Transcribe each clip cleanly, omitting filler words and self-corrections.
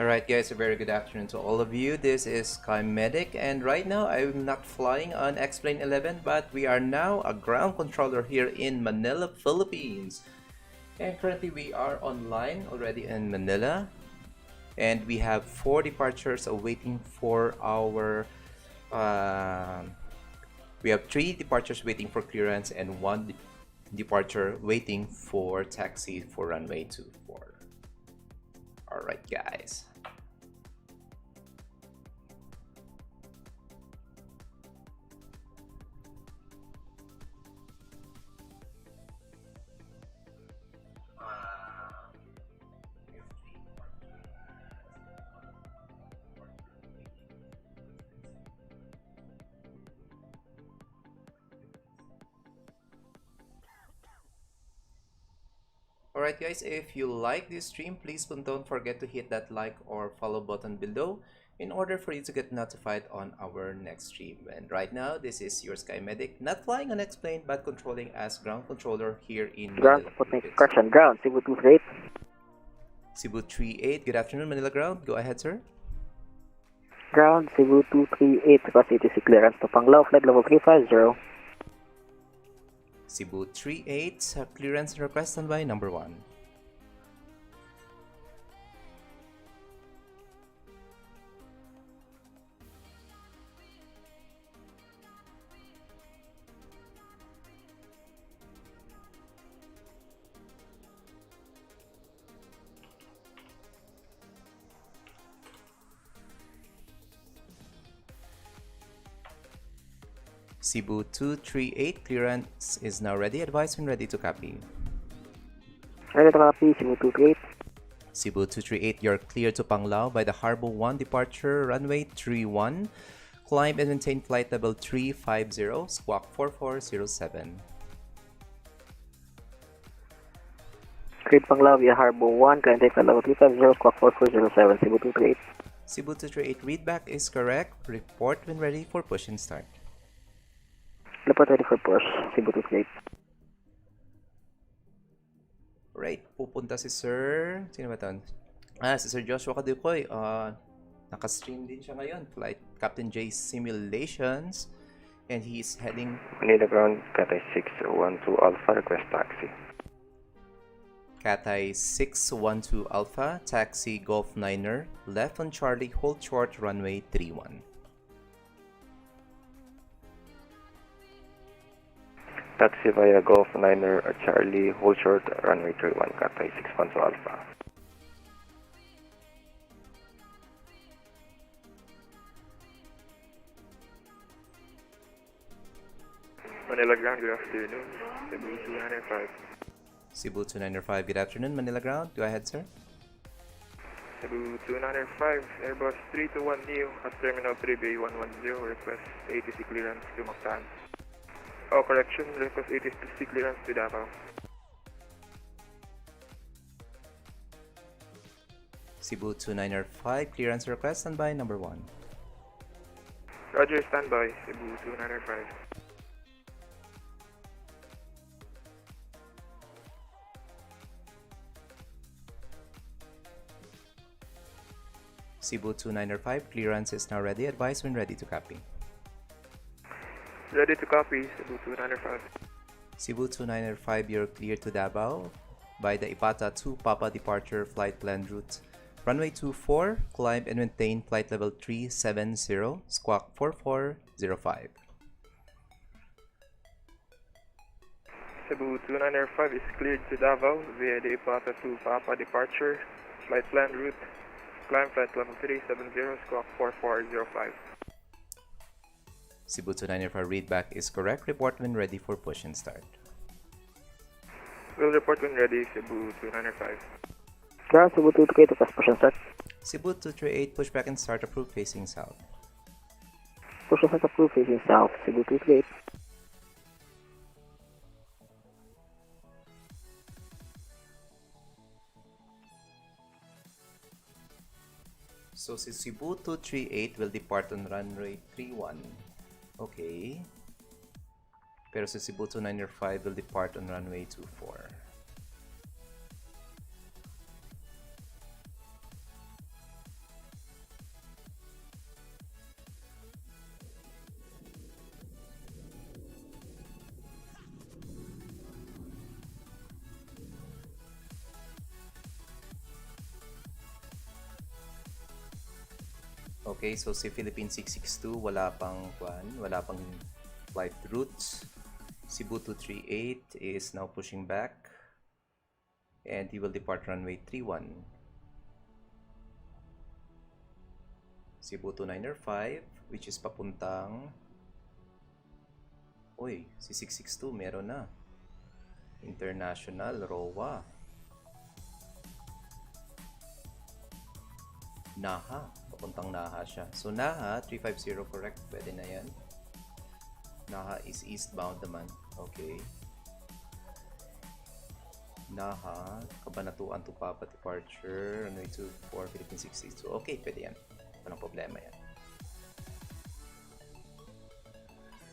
Alright guys, a very good afternoon to all of you. This is Sky Medic, and right now I'm not flying on X-Plane 11, but we are now a ground controller here in Manila, Philippines. And currently we are online already in Manila, and we have 4 departures awaiting for our we have 3 departures waiting for clearance and 1 departure waiting for taxi for runway 24. Alright guys. Alright guys, if you like this stream, please don't forget to hit that like or follow button below in order for you to get notified on our next stream. And right now, this is your Sky Medic, not flying on X-Plane but controlling as ground controller here in Ground Manila. Sputnik, correction, ground, Cebu 238. Cebu 38, good afternoon Manila ground. Go ahead sir. Ground, Cebu 238, request ATC clearance to Panglao, flight level 350. Cebu 38, clearance request standby number 1. Cebu 238, clearance is now ready. Advise when ready to copy. Ready to copy, Cebu 238. Cebu 238, you're clear to Panglao by the Harbor 1 departure, runway 31. Climb and maintain flight level 350, squawk 4407. Cleared Panglao via Harbor 1, climb flight level 350, squawk 4407, Cebu 238. Cebu 238, readback is correct. Report when ready for push and start. Report ready for push, Cebu 238. Right, pupunta si Sir... Sino ba ito? Si Sir Joshua Kadukoy. Naka-stream din siya ngayon. Flight Captain J Simulations. And he's heading... Manila ground, Cathay 612 Alpha, request taxi. Cathay 612 Alpha, taxi Golf 9er, left on Charlie, hold short, runway 31. Taxi via Golf 9er at Charlie, hold short, runway 31, Cathay 612 Alpha. Manila ground, good afternoon. Cebu 295. Cebu 295, good afternoon, Manila ground. Go ahead, sir. Cebu 295, Airbus 321 Neo at Terminal 3BA110, request ATC clearance to Mactan. Oh, correction, request ATC clearance to Davao. Cebu 295, clearance request, standby number 1. Roger, standby, Cebu 295. Cebu 295, clearance is now ready. Advise when ready to copy. Ready to copy, Cebu 295. Cebu 295, you're clear to Davao by the Ipata 2 Papa departure flight plan route. Runway 24, climb and maintain flight level 370, squawk 4405. Cebu 295 is cleared to Davao via the Ipata 2 Papa departure, flight plan route, climb flight level 370, squawk 4405. Cebu 295 readback is correct. Report when ready for push and start. Will report when ready, Cebu 295. Ground, Cebu 238, request push and start. Cebu 238, pushback and start approved facing south. Push and start approved facing south, Cebu 238. So si Cebu 238 will depart on runway 31. Okay. Pero si Cebu 295 will depart on runway 24. Okay, so si Philippine 662 wala pang flight routes. Cebu 238 is now pushing back and he will depart runway 31. Cebu 295 which is papuntang si 662 meron na. International ROA. Naha, papuntang Naha siya. So Naha 350 correct, pwede na yan. Naha is eastbound naman. Okay. Naha, Kabanatuan to Papa departure, runway 24, Philippine 662. Okay, pwede yan. Walang problema yan.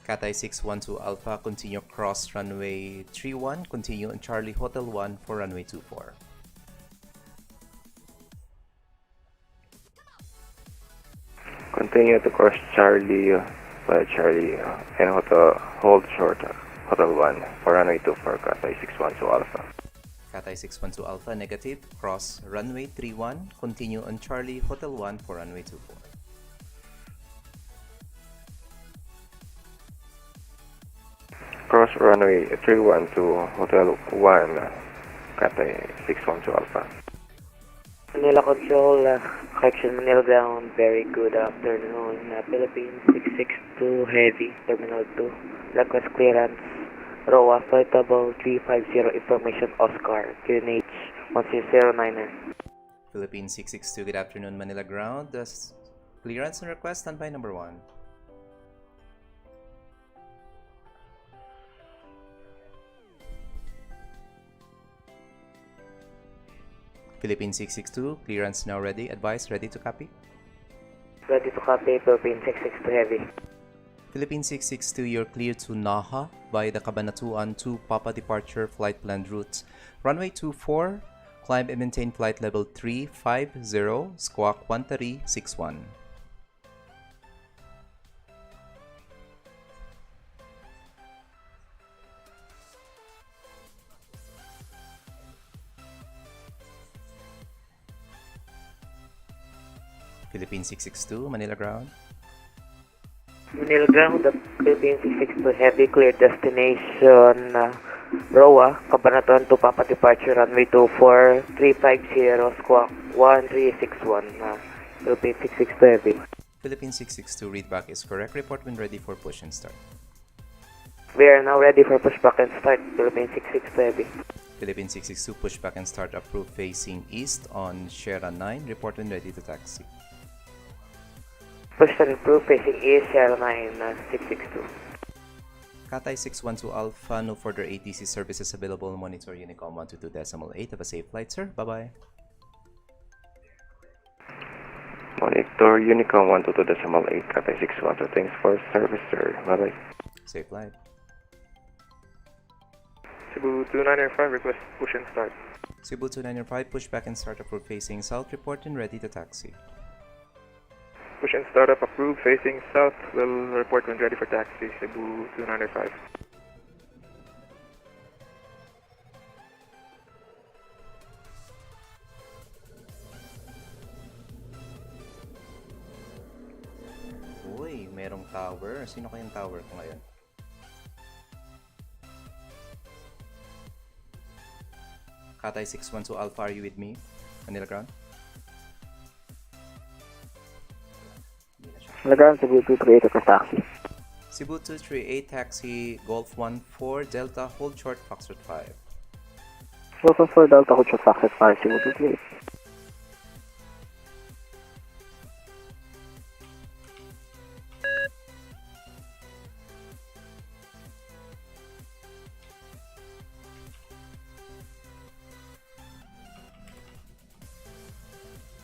Cathay 612 Alpha, continue cross runway 31, continue on Charlie Hotel 1 for runway 24. Continue to cross Charlie, and hold short, Hotel 1 for runway 24, Cathay 612 Alpha. Cathay 612 Alpha, negative, cross runway 31, continue on Charlie Hotel 1 for runway 24. Cross runway 31 to Hotel 1, Cathay 612 Alpha. Manila Control, correction Manila ground, very good afternoon. Philippines 662 Heavy, Terminal 2. Request clearance, ROA flightable 350 information Oscar, QNH 1009er. Philippine 662, good afternoon, Manila ground. Clearance and request, standby number 1. Philippine 662, clearance now ready. Advice, ready to copy? Ready to copy, Philippine 662 Heavy. Philippine 662, you're clear to Naha by the Cabanatuan to Papa departure flight planned routes. Runway 24, climb and maintain flight level 350, squawk 1361. Philippine 662, Manila ground. Manila ground, the Philippine 662 Heavy, clear destination ROA, Cabanatuan to Papa departure, runway 24, 350, squawk 1361. Philippine 662 Heavy. Philippine 662, readback is correct. Report when ready for push and start. We are now ready for pushback and start, Philippine 662 Heavy. Philippine 662, pushback and start approved facing east on Sierra 9. Report when ready to taxi. Push and approve facing east, Sierra 9, 662. Cathay 612 Alpha, no further ATC services available. Monitor Unicom 122.8. Have a safe flight, sir. Bye-bye. Monitor Unicom 122.8, Cathay 612. Thanks for service, sir. Bye-bye. Safe flight. Cebu 2905, request push and start. Cebu 2905, pushback and start approved facing south. Report and ready to taxi. Push and start up approved facing south. Will report when ready for taxi. Cebu 2905. Uy, merong tower. Sino kayang tower ko ngayon? Cathay 612 Alpha, are you with me? Manila ground? Manila ground, Cebu 238 request taxi. Cebu 238 taxi, Golf 14 Delta, hold short, Foxtrot 5. Welcome for Delta, hold short, Foxtrot 5, Cebu 238.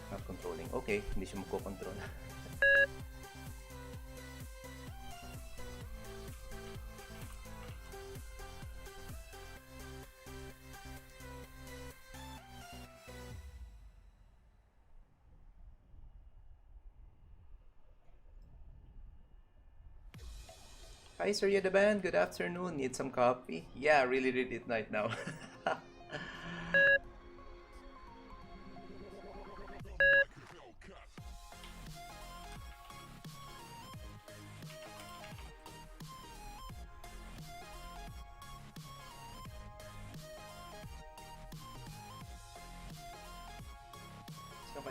Not controlling. Okay, hindi siya magko-control. Hi, Sir Yadaban. Good afternoon. Need some coffee? Yeah, really need it right now.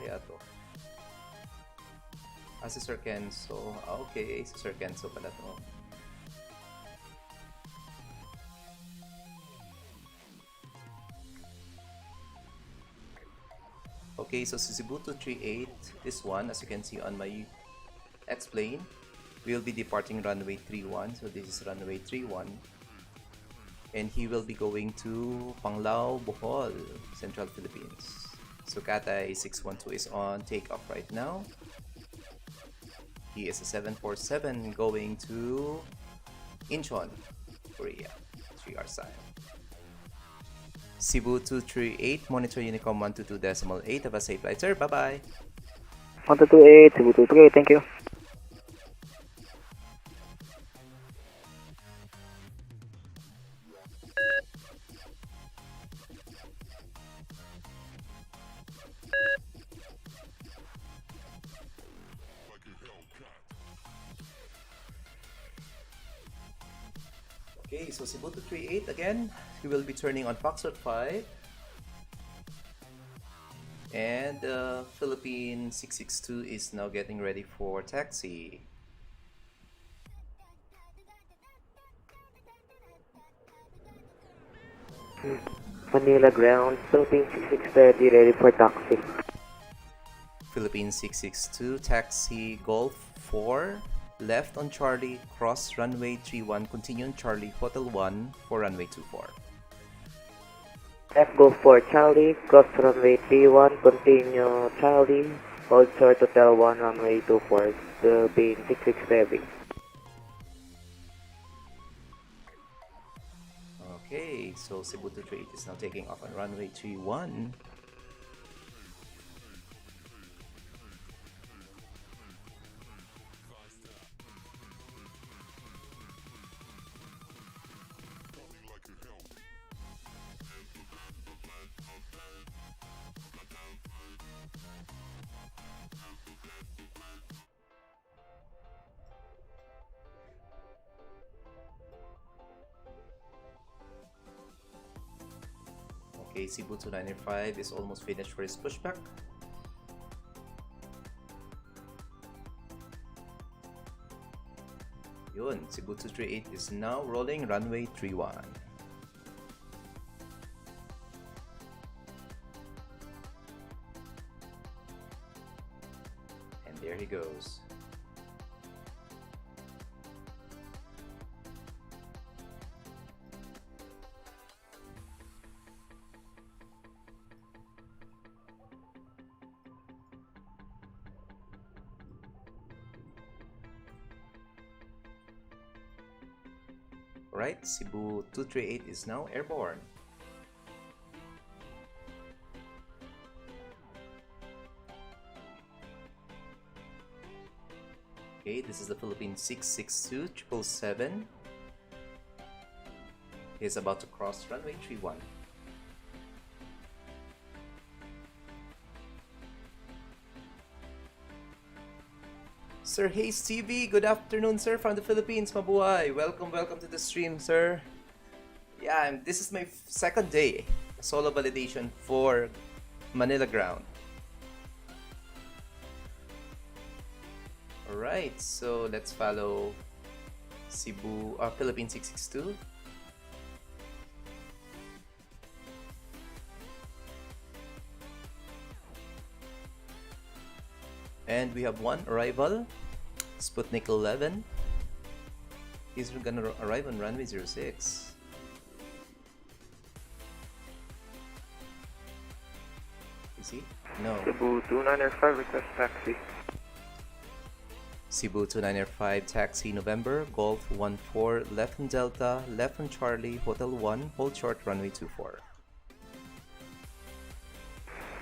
kaya to? Si Sir Kenzo. Okay, si Sir Kenzo pala to. Okay, so Cebu 238, this one, as you can see on my explain, will be departing runway 31. So this is runway 31. And he will be going to Panglao, Bohol, Central Philippines. So Cathay 612 is on takeoff right now. He is a 747 going to Incheon, Korea, 3 hours time. Cebu 238, monitor Unicom 122.8. Have a safe flight, sir. Bye-bye. 1228, Cebu 238, thank you. Okay, so Cebu 238 again, he will be turning on Foxtrot 5. And Philippine 662 is now getting ready for taxi. Manila ground, Philippine 6630, ready for taxi. Philippine 662, taxi Golf 4, left on Charlie, cross runway 31, continue on Charlie, Hotel 1 for runway 24. Left go for Charlie, cross runway 31, continue Charlie, hold short Hotel 1, runway 24, Philippine 6630. Okay, so Cebu 238 is now taking off on runway 31. Okay, Cebu 295 is almost finished for his pushback. Yun, Cebu 238 is now rolling runway 31. And there he goes. Right, Cebu 238 is now airborne. Okay, this is the Philippine 662 777. He's about to cross runway 31. Sir Hayes TV, good afternoon, sir, from the Philippines. Mabuhay. Welcome to the stream, sir. Yeah, this is my second day solo validation for Manila ground. Alright, so let's follow Cebu, Philippine 662. And we have one arrival, Sputnik 11. He's gonna arrive on runway 06. Is he? No. Cebu 2905, request taxi. Cebu 2905, taxi November, Golf 14, left on Delta, left on Charlie, Hotel 1, hold short, runway 24.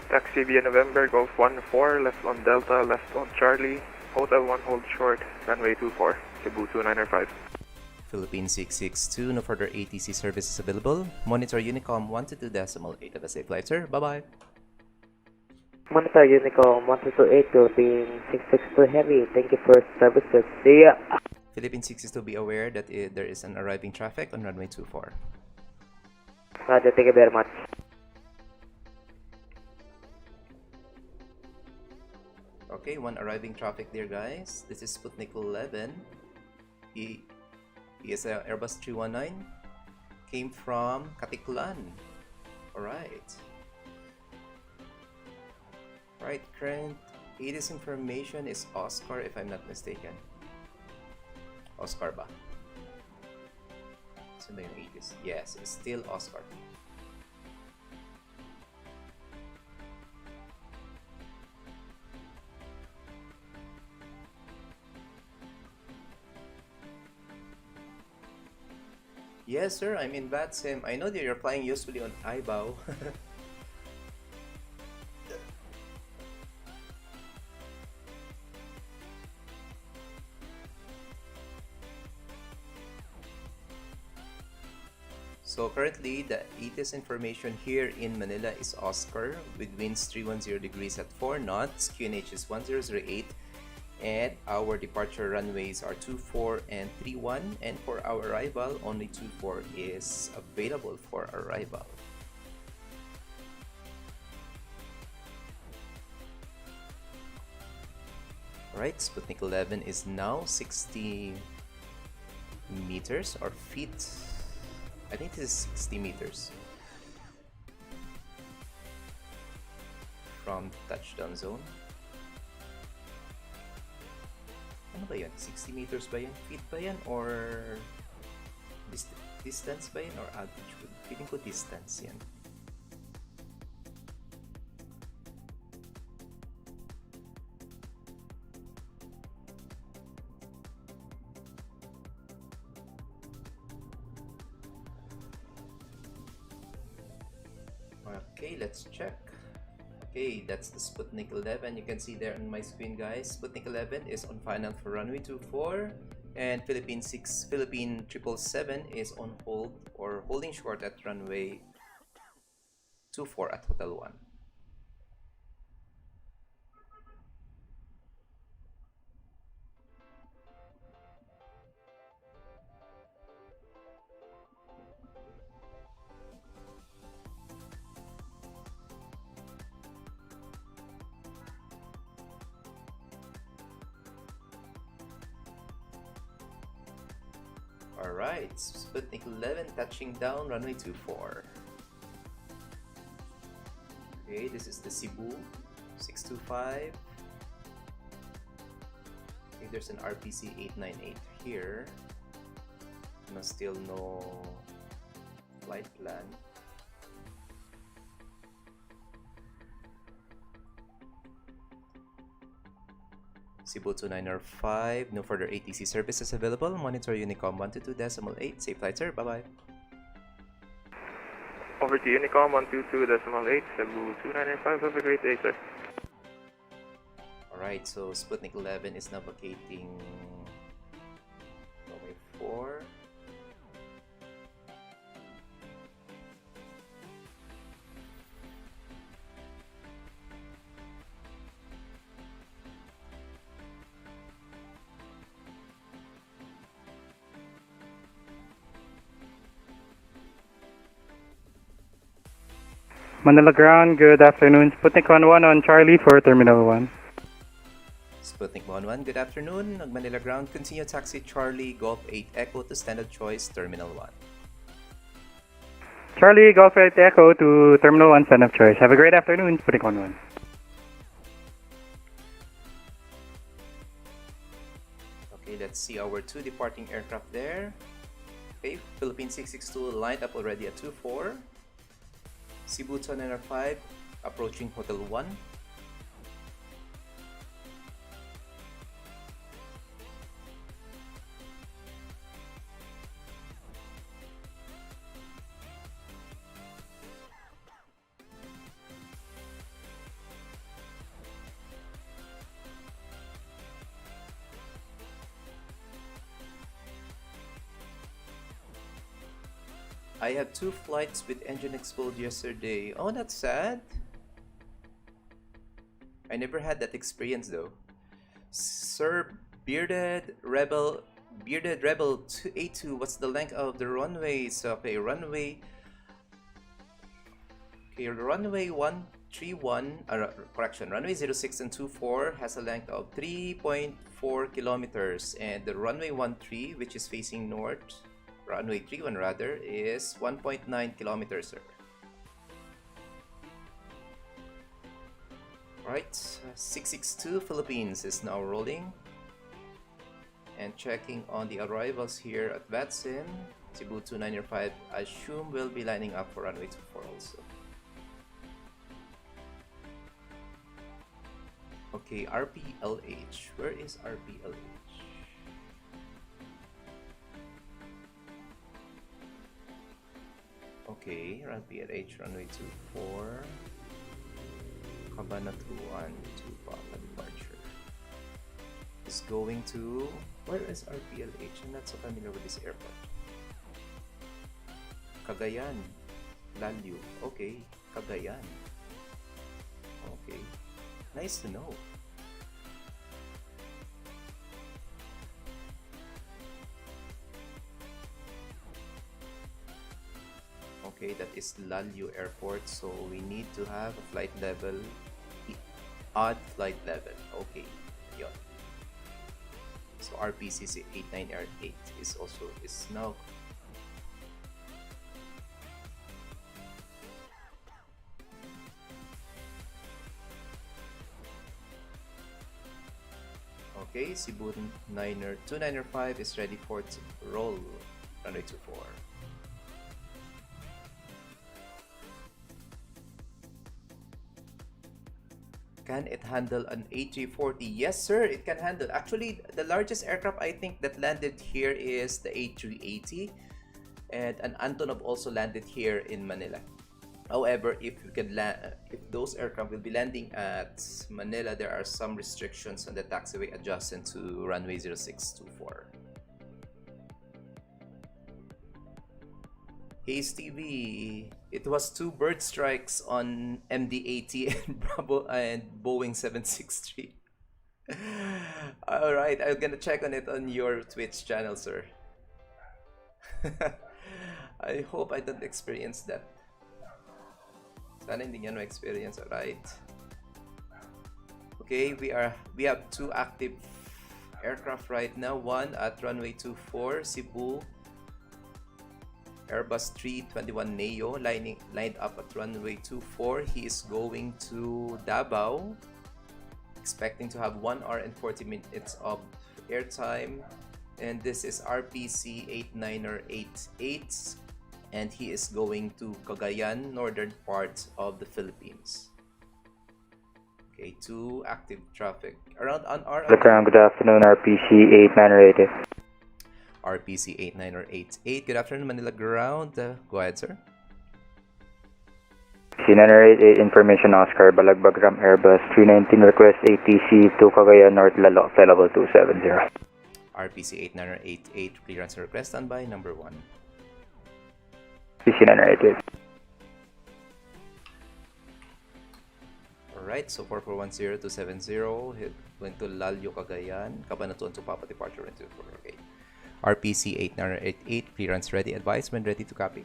Taxi via November, Golf 14, left on Delta, left on Charlie, Hotel 1, hold short, runway 24, Cebu 2905. Philippine 662, no further ATC services available. Monitor Unicom 122.8 of a safe flight, sir. Bye-bye. Monitor Unicom 1228, Philippine 662 Heavy, thank you for services. See ya! Philippine 662, be aware that there is an arriving traffic on runway 24. Roger, thank you very much. Okay, one arriving traffic there, guys. This is Sputnik 11. He is a Airbus 319. Came from Katiklan. Alright. Right, current ATIS information is Oscar, if I'm not mistaken. Oscar ba? Saan ba yung ATIS? Yes, it's still Oscar. Yes, sir, I'm in Vatsim. I know that you're flying usually on IBAW. So currently, the ATIS information here in Manila is Oscar with winds 310 degrees at 4 knots, QNH is 1008, and our departure runways are 24 and 31, and for our arrival, only 24 is available for arrival. Alright, Sputnik 11 is now 60 meters or feet. I think this is 60 meters from touchdown zone. Ano ba yun? 60 meters ba yun? Feet ba yan? Or distance ba yan? Or altitude? Feeling ko distance yan. Okay, let's check. Okay, that's the Sputnik 11. You can see there on my screen, guys. Sputnik 11 is on final for runway 24, and Philippine 777 is on hold or holding short at runway 24 at Hotel 1. Alright, Sputnik 11 touching down runway 24. Okay, this is the Cebu 625. Okay, there's an RPC 898 here. No, still no flight plan. Cebu 2905, no further ATC services available. Monitor Unicom 122.8. Safe flight, sir. Bye-bye. Over to Unicom 122.8, Cebu 2905. Have a great day, sir. Alright, so Sputnik 11 is now vacating runway 4. Manila Ground, good afternoon. Sputnik 11 on Charlie for Terminal 1. Sputnik 11, good afternoon. Manila Ground, continue taxi Charlie Golf 8 Echo to Standard Choice Terminal 1. Charlie, Golf 8 Echo to Terminal 1, Stand of Choice. Have a great afternoon, Sputnik 11. Okay, let's see our two departing aircraft there. Okay, Philippine 662 lined up already at 24. Cebu 2905 approaching Hotel 1. I had 2 flights with engine explode yesterday. Oh, that's sad. I never had that experience though. Sir Bearded Rebel 282, what's the length of the runway? So okay, runway 1 runway 06 and 24 has a length of 3.4 kilometers, and the runway 13, which is facing north, runway 31 rather, is 1.9 kilometers, sir. Alright, 662 Philippines is now rolling. And checking on the arrivals here at Vatsim, Cebu 2905, I assume will be lining up for runway 24 also. Okay, RPLH. Where is RPLH? Okay, RPLH, runway 24. Cabanatuan to Papa departure. Is going to... Where is RPLH? I'm not so familiar with this airport. Cagayan. Lalio. Okay, Cagayan. Okay. Nice to know. Okay, that is Lalio Airport, so we need to have a flight level, odd flight level. Okay, yun. So RPCC 89R8 is now. Okay, Cebu 2905 is ready for roll, runway 24. Can it handle an A340? Yes, sir, it can handle. Actually, the largest aircraft I think that landed here is the A380, and an Antonov also landed here in Manila. However, if those aircraft will be landing at Manila, there are some restrictions on the taxiway adjacent to runway 0624. Hey Stevie, it was 2 bird strikes on MD-80 and Bravo and Boeing 763. Alright, I'm gonna check on it on your Twitch channel, sir. I hope I don't experience that. Sana hindi niya experience, alright? Okay, we have 2 active aircraft right now. One at runway 24, Cebu. Airbus 321 Neo lined up at runway 24. He is going to Davao, expecting to have 1 hour and 40 minutes of airtime. And this is RPC 89R88, and he is going to Cagayan, northern part of the Philippines. Okay, 2 active traffic around on our. Good afternoon, RPC 89R88. RPC 89R88. Good afternoon, Manila ground. Go ahead, sir. C9R88 information Oscar, Balagbagram Airbus 319 request ATC to Cagayan North Lalo, level 270. RPC 89R88 clearance request standby number 1. C9R88. Alright, so 4410-270 went to Lalio, Cagayan, Cabanatuan to Papa departure into 4. Okay. RPC 89R88 clearance ready. Advise when ready to copy.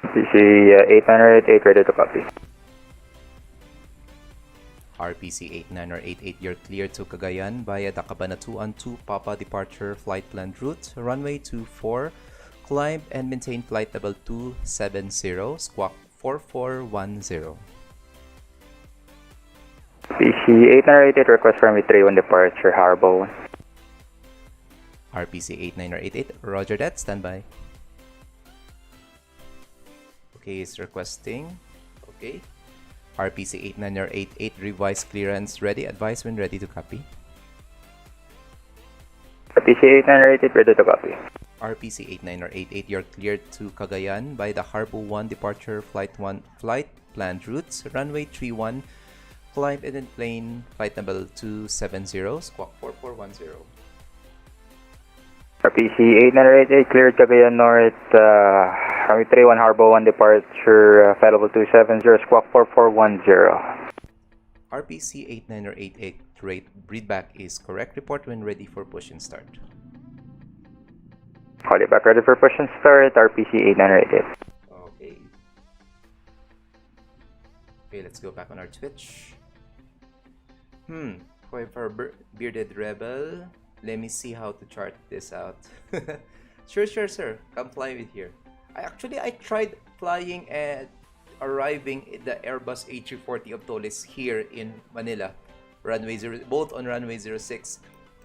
RPC 89R88 ready to copy. RPC 89R88, you're clear to Cagayan via the Cabanatuan to Papa departure flight planned route, runway 24, climb and maintain flight level 270, squawk 4410. RPC 89R88 request runway 31 departure, Harbor 1. RPC 89R88, roger that, standby. Okay, it's requesting. Okay. RPC 89R88, revised clearance ready. Advise when ready to copy. RPC 89R88 ready to copy. RPC 89R88, you're cleared to Cagayan by the Harbor 1 departure flight planned routes, runway 31, climb and then plane flight number 270, squawk 4410. RPC 89R88 cleared Cagayan North, runway 31 Harbor 1 departure, flight level 270, squawk 4410. RPC 89R88, readback is correct. Report when ready for push and start. Call it back ready for push and start, RPC 89R88. Okay. Okay, let's go back on our Twitch. For Bearded Rebel, let me see how to chart this out. Sure, sir. Come fly with here. I tried flying and arriving at the Airbus A340 of Tolis here in Manila, both on runway 06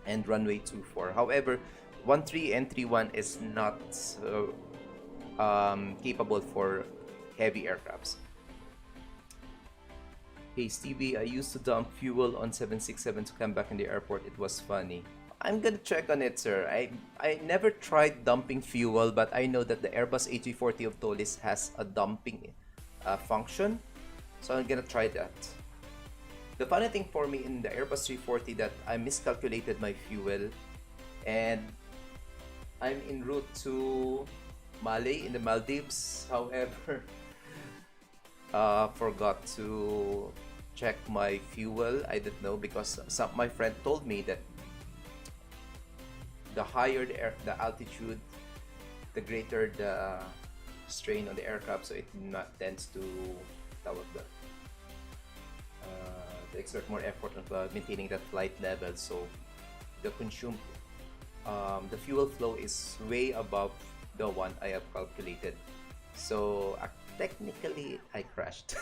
and runway 24. However, 13 and 31 is not capable for heavy aircrafts. Hey Stevie, I used to dump fuel on 767 to come back in the airport. It was funny. I'm gonna check on it, sir. I never tried dumping fuel, but I know that the Airbus A340 of Tolis has a dumping function, so I'm gonna try that. The funny thing for me in the Airbus 340 that I miscalculated my fuel, and I'm en route to Malay in the Maldives. However, forgot to check my fuel. I didn't know because my friend told me that the higher the altitude, the greater the strain on the aircraft, so it tends to exert more effort of maintaining that flight level. So the fuel flow is way above the one I have calculated. So technically I crashed.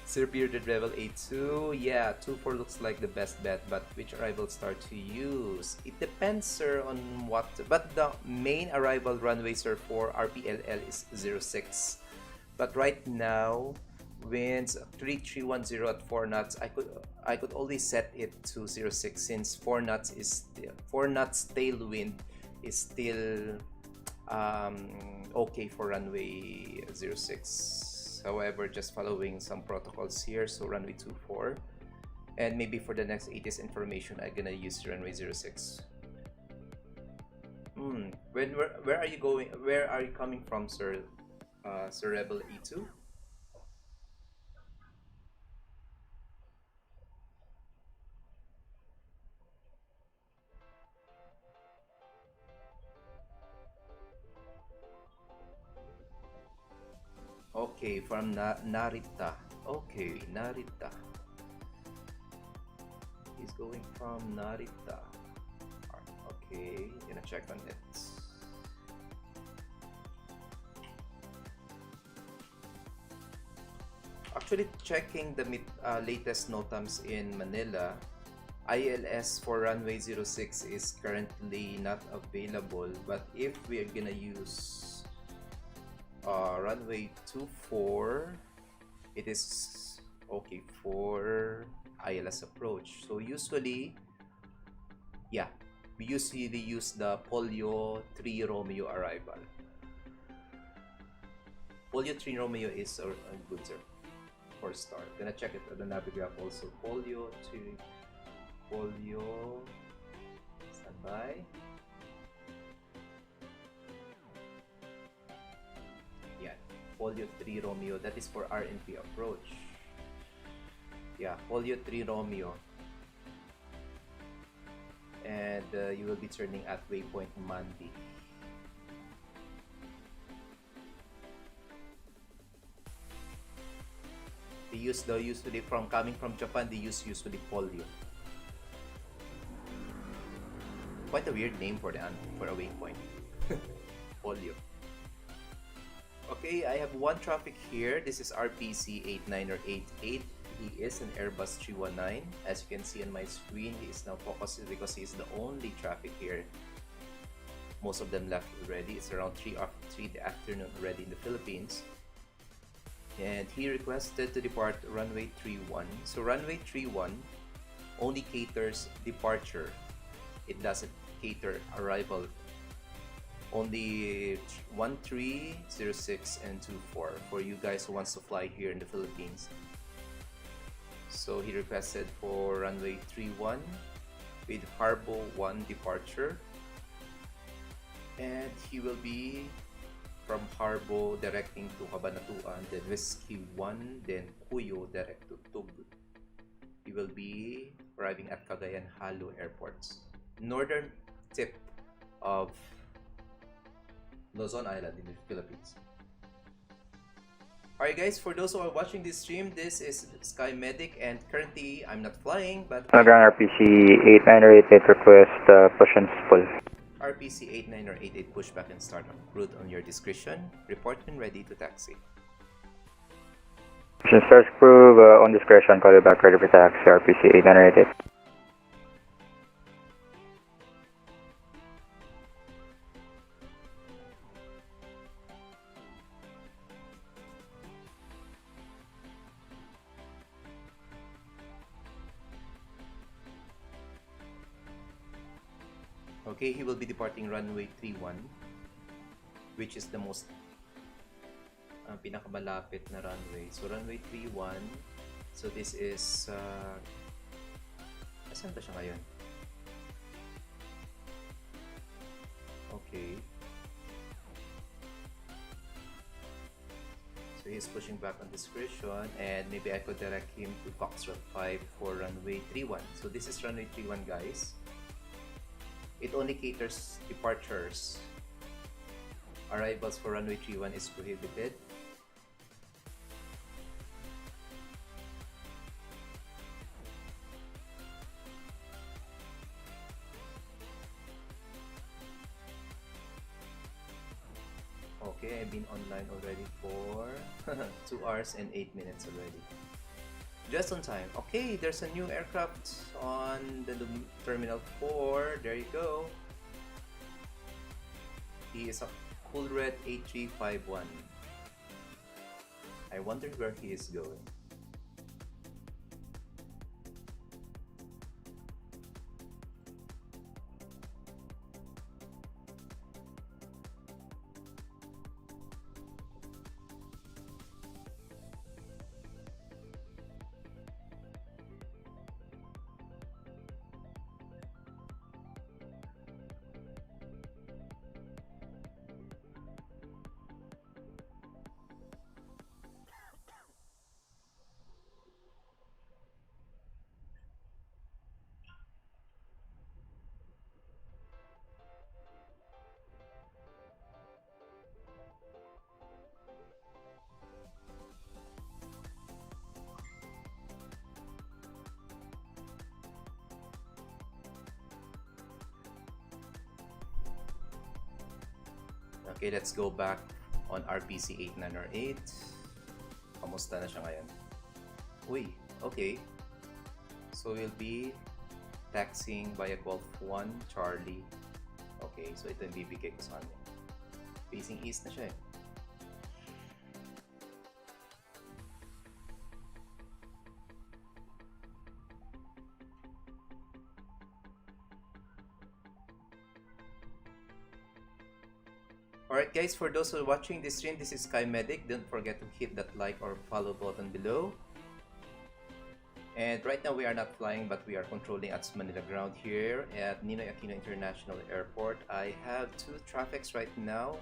Sir Bearded Rebel A2, yeah, 24 looks like the best bet, but which arrival star to use? It depends, sir, on what, but the main arrival runway, sir, for RPLL is 06. But right now, winds 3310 at 4 knots, I could only set it to 06 since 4 knots tailwind is still okay for runway 06. However, just following some protocols here, so runway 24, and maybe for the next 80s information I'm gonna use runway 06. Where are you going? Where are you coming from, sir? Sir Rebel E2? Okay, from Narita. Okay, Narita. He's going from Narita. Okay, gonna check on it. Actually, checking the latest NOTAMs in Manila, ILS for runway 06 is currently not available, but if we are gonna use runway 24, it is okay for ILS approach. So usually, yeah, we usually use the Polio 3 Romeo arrival. Polio 3 Romeo is a good, sir, 4-star. Gonna check it on the Navigraph also. Polio 3, Polio, standby. Polio 3 Romeo, that is for RNP approach. Yeah, Polio 3 Romeo. And you will be turning at waypoint Mandi. They use usually coming from Japan, they use usually Polio. Quite a weird name for a waypoint. Polio. Okay, I have one traffic here. This is RPC 8988. He is an Airbus 319. As you can see on my screen, he is now focused because he is the only traffic here. Most of them left already. It's around 3 in the afternoon already in the Philippines. And he requested to depart runway 31. So runway 31 only caters departure. It doesn't cater arrival. Only 13, 06, and 24 for you guys who wants to fly here in the Philippines. So he requested for runway 31 with Harbo 1 departure, and he will be from Harbo directing to Cabanatuan, then Whiskey 1, then Cuyo direct to Tug. He will be arriving at Cagayan Halo airports, northern tip of Luzon Island in the Philippines. Alright guys, for those who are watching this stream, this is Sky Medic and currently I'm not flying but Ground RPC 8988 request push and pull. RPC 8988 pushback and start on route on your discretion. Report when ready to taxi. Push and start approve on discretion, call you back ready for taxi RPC 8988. Okay, he will be departing runway 31, which is the most pinakamalapit na runway. So runway 31, so this is asan ba siya ngayon? Okay. So he's pushing back on discretion and maybe I could direct him to Foxtrot 5 for runway 31. So this is runway 31 guys. It only caters departures. Arrivals for runway 31 is prohibited. Okay, I've been online already for 2 hours and 8 minutes already. Just on time. Okay, there's a new aircraft on the Terminal 4. There you go. He is a Cool Red 8351. I wonder where he is going. Okay, let's go back on RPC 8908. Kamusta na siya ngayon? Uy, okay. So we'll be taxiing via Golf 1, Charlie. Okay, so ito yung bibigay ko sa kanya. Facing east na siya eh. Alright guys, for those who are watching this stream, this is Sky Medic. Don't forget to hit that like or follow button below. And right now we are not flying but we are controlling at Manila ground here at Ninoy Aquino International Airport. I have 2 traffics right now.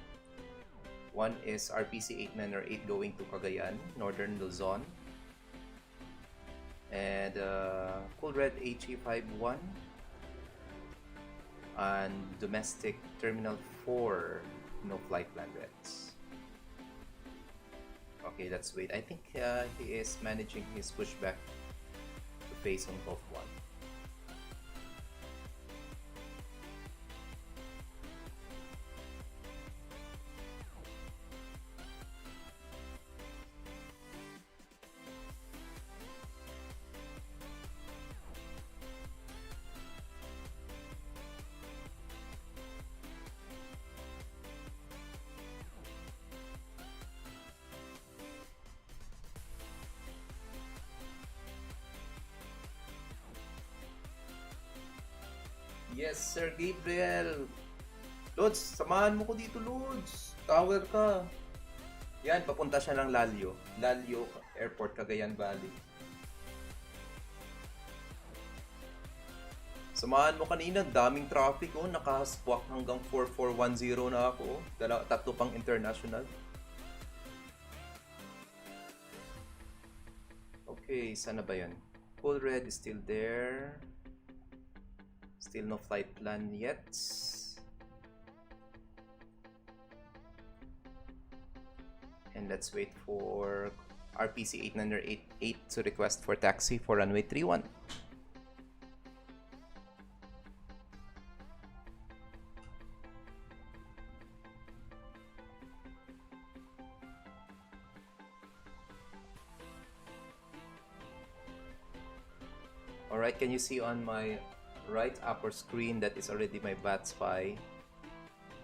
One is RPC 8908 going to Cagayan, Northern Luzon. And Cool Red HE51 and domestic Terminal 4. No flight plan reds. Okay, let's wait. I think he is managing his pushback to face on Golf 1. Yes, Sir Gabriel. Lods, samahan mo ko dito, Lods. Tower ka. Yan, papunta siya ng Lalio. Lalio Airport, Cagayan Valley. Samahan mo kanina, daming traffic oh. Nakahaswak hanggang 4410 na ako. Tatlo pang international. Okay, sana ba yan? Cool Red is still there. Still no flight plan yet. And and let's wait for RPC 8988 to request for taxi for runway 31. Alright, can you see on my right upper screen that is already my VATSPY?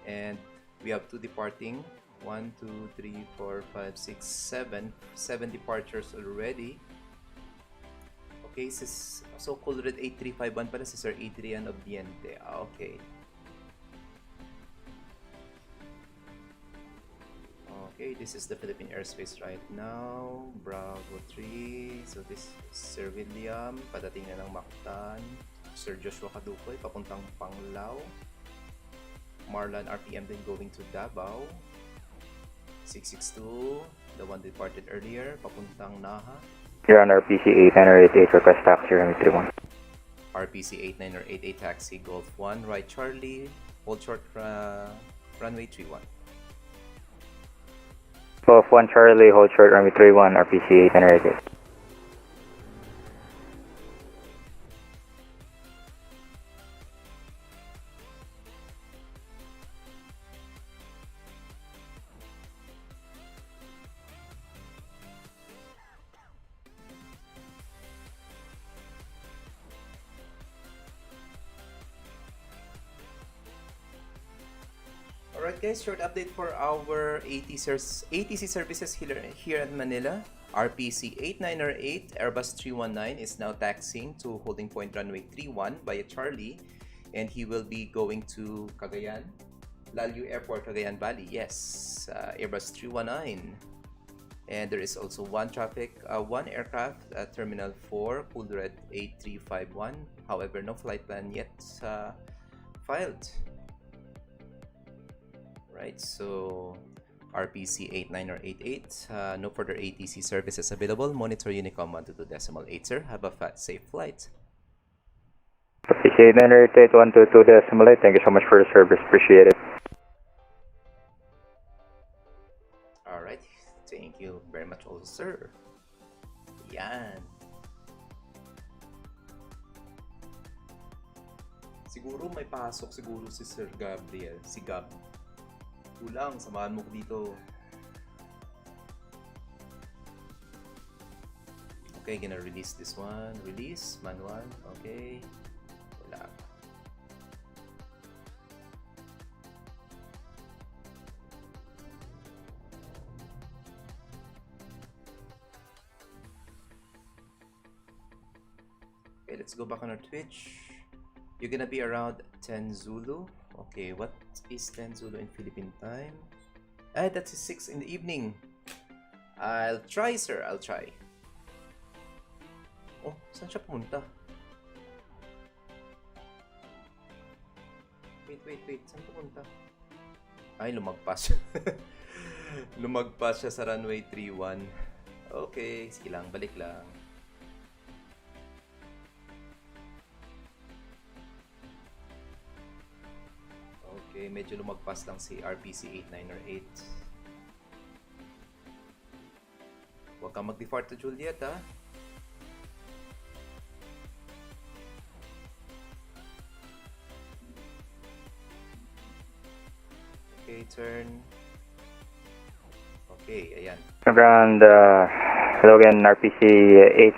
And we have 2 departing. 1, 2, 3, 4, 5, 6, 7. 7 departures already. Okay, so Cool Red 8351 pala si Sir Adrian Obiente. Okay. Okay, this is the Philippine airspace right now. Bravo 3. So this is Sir William. Padating na ng Mactan. Sir Joshua Kadukoy, papuntang Panglao. Marlon RPM then going to Davao. 662, the one departed earlier, papuntang Naha. You're on RPC 8988, request taxi runway 31. RPC 8988 taxi Golf 1, right Charlie, hold short runway 31. Golf 1 Charlie, hold short runway 31, RPC 8988. Alright guys, short update for our ATC services here at Manila. RPC 8908 Airbus 319 is now taxiing to holding point runway 31 via Charlie, and he will be going to Cagayan, Lalio Airport, Cagayan Valley. Yes, Airbus 319. And there is also one aircraft at Terminal 4, Cool Red 8351. However, no flight plan yet filed. Right, so RPC 8988, no further ATC services available. Monitor Unicom 122.8, sir. Have a safe flight. RPC 8988 122.8, thank you so much for the service, appreciate it. Alright, thank you very much also, sir. Yan. Siguro may pasok siguro si Sir Gabriel, si Gab. Kulang, samahan mo ko dito. Okay, gonna release this one. Release, manual. Okay. Wala. Okay, let's go back on our Twitch. You're gonna be around 10 Zulu. Okay, what is 10 Zulu in Philippine time? That's 6 in the evening. I'll try, sir. I'll try. Oh, saan siya pumunta? Wait. Saan pumunta? Ay, lumagpas siya. Lumagpas siya sa runway 31. Okay, sige lang. Balik lang. Okay, medyo lumagpas lang si RPC 8908. Huwag kang mag-depart to Juliet, ha? Okay, turn. Okay, ayan. Ground, hello again, RPC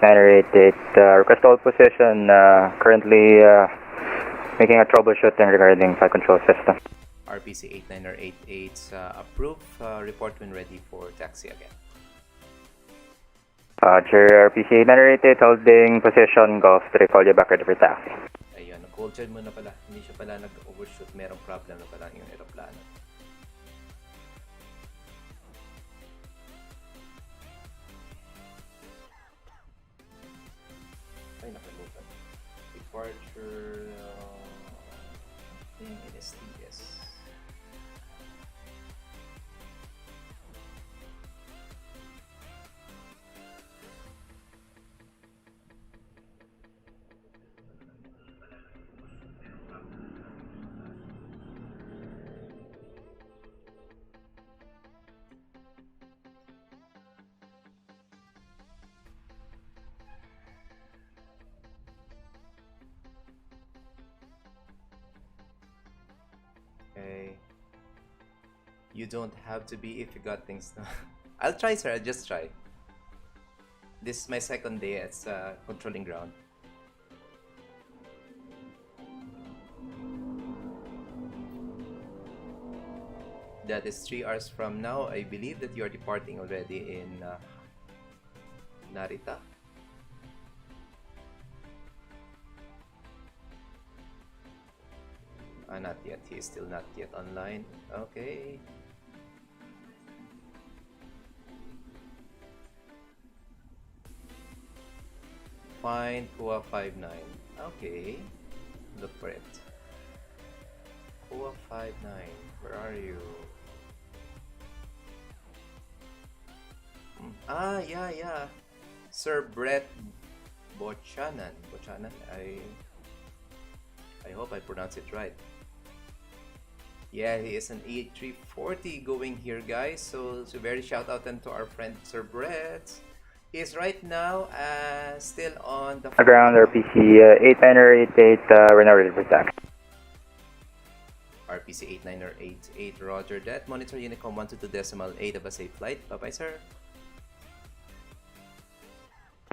8988, request hold position, currently making a troubleshooting regarding flight control system. RPC 8988 approve. Report when ready for taxi again. RPC 8988 holding position, Golf 3, call you back ready for taxi. Ayun, cold charge mo na pala. Hindi siya pala nag-overshoot. Merong problem na pala yung aeroplano. Ay, nakalimutan. Departure... in STS. You don't have to be if you got things done. I'll try, sir. I'll just try. This is my second day as controlling ground. That is 3 hours from now. I believe that you are departing already in Narita. Not yet. He is still not yet online. Okay. Find Kua 59. Okay. Look for it. Kua 59. Where are you? Yeah. Sir Brett Bochanan. I hope I pronounce it right. Yeah, he is an E340 going here, guys. So very shout out then to our friend Sir Brett. He is right now still on the Ground RPC 8988, we're now ready for taxi. RPC 8988, roger that. Monitor Unicom 122.8 of a safe flight. Bye-bye, sir.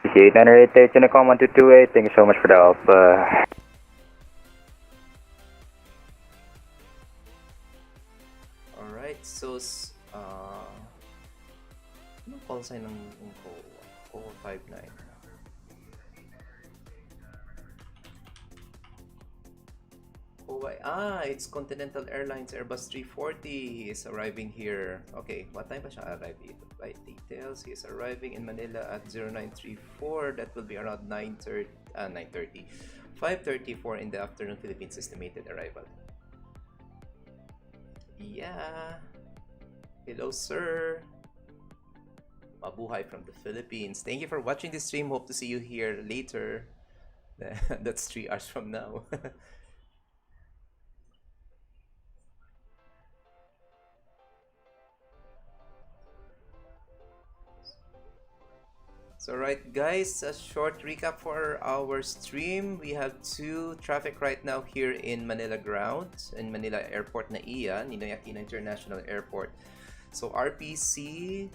RPC 8988, Unicom 1228, thank you so much for the help. Alright, so ano call sign ng COA 59? It's Continental Airlines Airbus 340. He is arriving here. Okay, what time ba siya arrive dito? Flight details. He is arriving in Manila at 0934. That will be around 5:34 in the afternoon Philippines estimated arrival. Yeah. Hello, sir. Mabuhay from the Philippines. Thank you for watching this stream. Hope to see you here later. That's 3 hours from now. So right guys, a short recap for our stream. We have 2 traffic right now here in Manila ground, in Manila Airport na iya, Ninoy Aquino International Airport. So RPC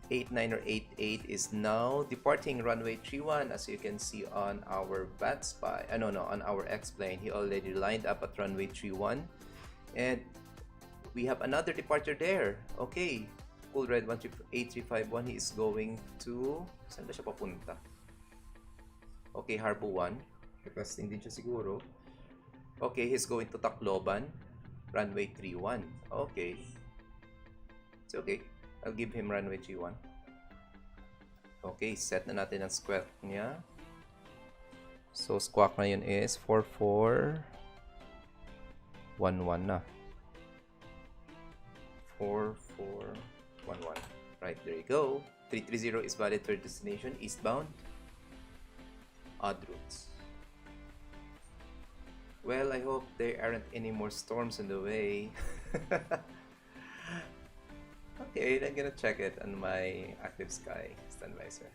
8988 is now departing runway 31, as you can see on our on our X-plane. He already lined up at runway 31 and we have another departure there. Okay. Cool Red 18351, he is going to... Saan ba siya papunta? Okay, Harbo 1. Requesting din siya siguro. Okay, he's going to Tacloban. Runway 31. Okay. It's okay. I'll give him runway 31. Okay, set na natin ang squawk niya. So, squawk na yun is 4411 na. 4411. Right, there you go. 330 is valid for destination eastbound. Odd routes. Well, I hope there aren't any more storms in the way. Okay, I'm gonna check it on my active sky. Standby, sir.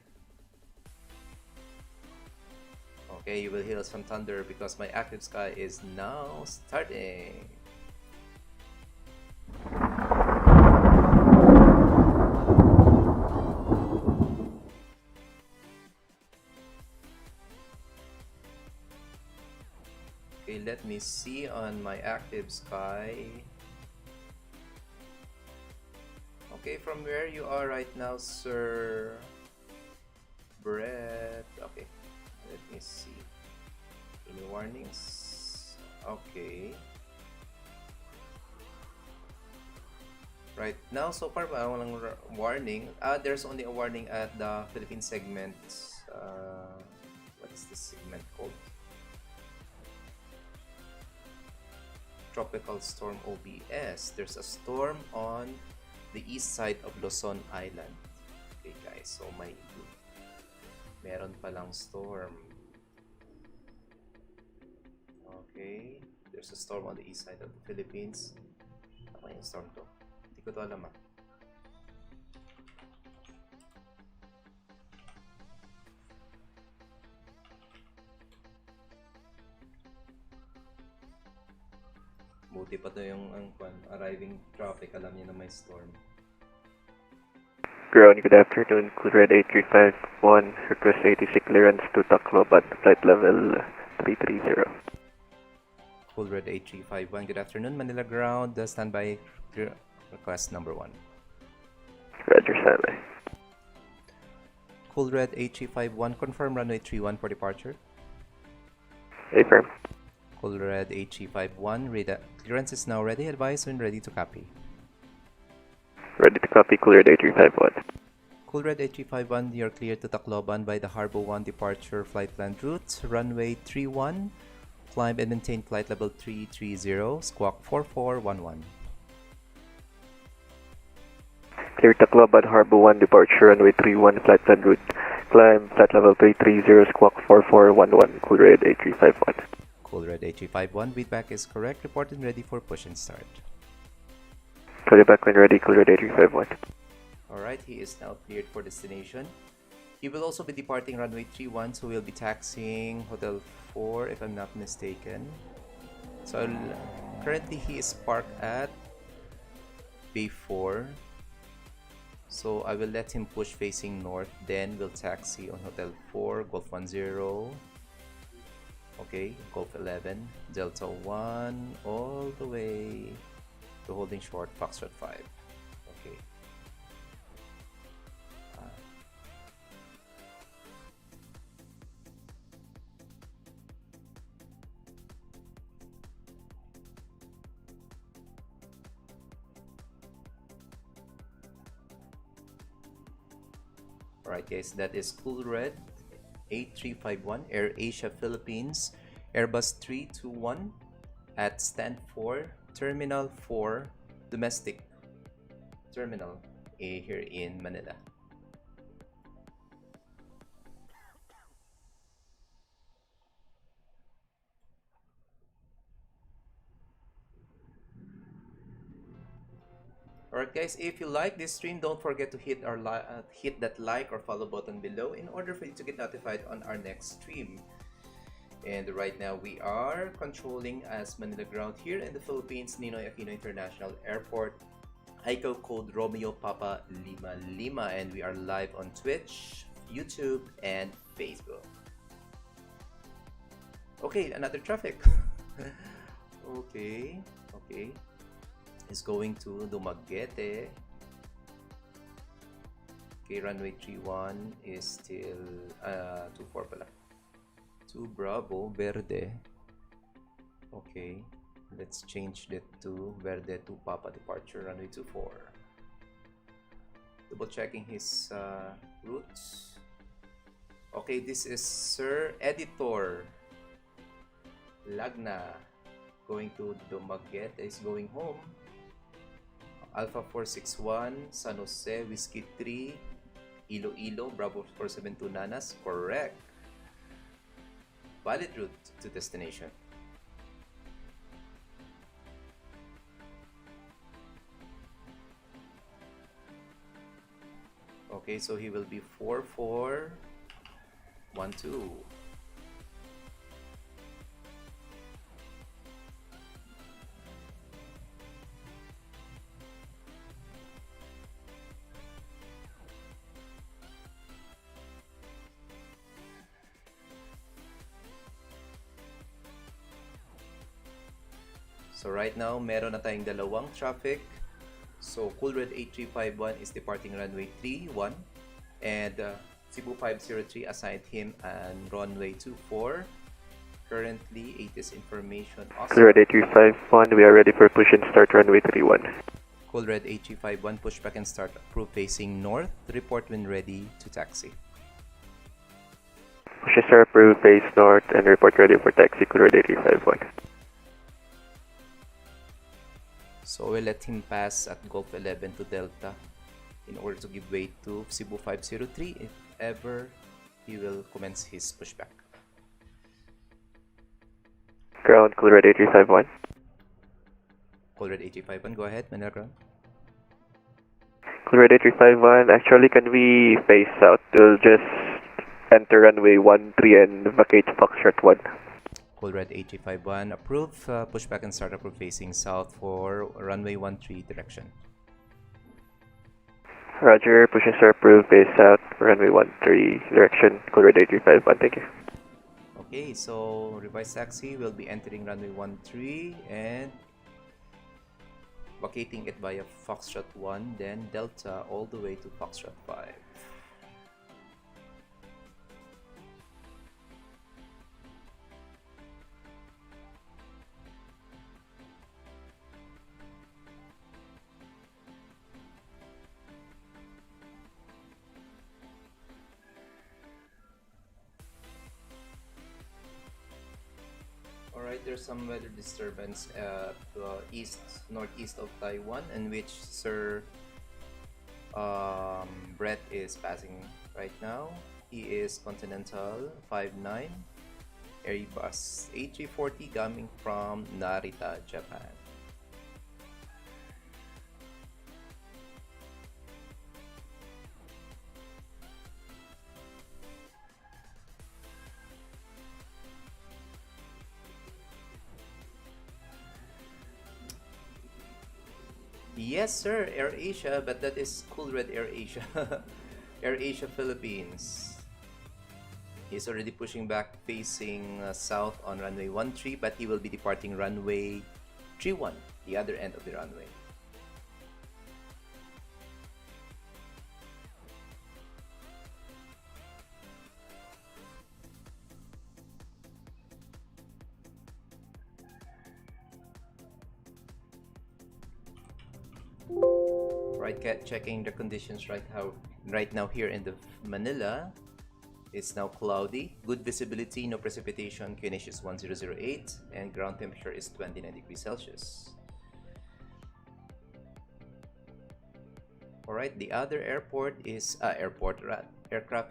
Okay, you will hear some thunder because my active sky is now starting. Okay, let me see on my active sky. Okay, from where you are right now, Sir Brett. Okay, let me see. Any warnings? Okay. Right now, so far, walang warning. There's only a warning at the Philippine segment. What is this segment called? Tropical Storm OBS. There's a storm on the east side of Luzon Island. Okay guys, so meron palang storm. Okay, there's a storm on the east side of the Philippines. Ano yung storm to? Hindi ko to alam ah. Buti Di pa to yung arriving traffic. Alam niya na may storm. Ground, good afternoon. Cool Red 8351. Request ATC clearance to Tacloban. Flight level 330. Cool Red 8351. Good afternoon, Manila Ground. Standby request number 1. Roger, standby. Cool Red 8351. Confirm runway 31 for departure. Affirm. Cool Red 8351. Clearance is now ready. Advise when ready to copy. Ready to copy. Cool Red 8351. Cool Red 8351. You're cleared to Tacloban by the Harbor 1 departure flight planned route. Runway 31. Climb and maintain flight level 330. Squawk 4411. Clear Tacloban, Harbor 1, departure runway 31, flight plan route. Climb, flight level 330, squawk 4411, Cool Red 8351. Cool Red 8351, feedback is correct. Report and ready for push and start. Call you back when ready, Cool Red 8351. Alright, he is now cleared for destination. He will also be departing runway 31, so we'll be taxiing Hotel 4 if I'm not mistaken. So currently he is parked at Bay 4. So I will let him push facing north, then we'll taxi on Hotel 4, Golf 10, okay, Golf 11, Delta 1, all the way to holding short, Foxtrot 5, okay. Alright guys, that is Cool Red 8351 Air Asia Philippines Airbus 321 at stand 4 Terminal 4 Domestic Terminal A here in Manila. Alright guys, if you like this stream, don't forget to hit that like or follow button below in order for you to get notified on our next stream. And right now we are controlling as Manila Ground here in the Philippines, Ninoy Aquino International Airport. ICO code Romeo Papa Lima Lima, and we are live on Twitch, YouTube, and Facebook. Okay, another traffic. okay. Is going to Dumaguete. Okay, runway 31 is still 24 pala. 2 Bravo Verde. Okay, let's change that to Verde 2 Papa departure runway 24. Double checking his routes. Okay, this is Sir Editor Lagna going to Dumaguete, is going home. Alpha 461, San Jose, Whiskey 3, Iloilo, Bravo 472 Nanas, correct. Valid route to destination. Okay, so he will be 4412. So right now, meron na tayong dalawang traffic. So Cool Red 8351 is departing runway 31 and Cebu 503 assigned him and runway 24. Currently, ATIS information. Awesome. Cool Red 8351, we are ready for push and start runway 31. Cool Red 8351, pushback and start approved facing north. Report when ready to taxi. Push and start approved, face north, and report ready for taxi, Cool Red 8351. So we'll let him pass at Golf 11 to Delta in order to give way to Cebu 503 if ever he will commence his pushback. Ground, Cool Red 8351. Cool Red 8351, go ahead, Manila Ground. Cool Red 8351, actually can we face out? We'll just enter runway 13 and vacate Foxtrot 1. Cool Red 8351 approved. Pushback and start approved facing south for runway 13 direction. Roger, push and start approved, base south, runway 13 direction, Cool Red 8351, thank you. Okay, so revised taxi will be entering runway 13 and vacating it via Foxtrot 1, then Delta all the way to Foxtrot 5. Alright, there's some weather disturbance at northeast of Taiwan, in which Sir Brett is passing right now. He is Continental 59 Airbus A340 coming from Narita, Japan. Yes, sir, AirAsia, but that is Cool Red AirAsia. AirAsia Philippines. He's already pushing back facing south on runway 13, but he will be departing runway 31, the other end of the runway. Right, checking the conditions right now here in the Manila. It's now cloudy, good visibility, no precipitation, QNH is 1008, and ground temperature is 29 degrees Celsius. Alright, the other aircraft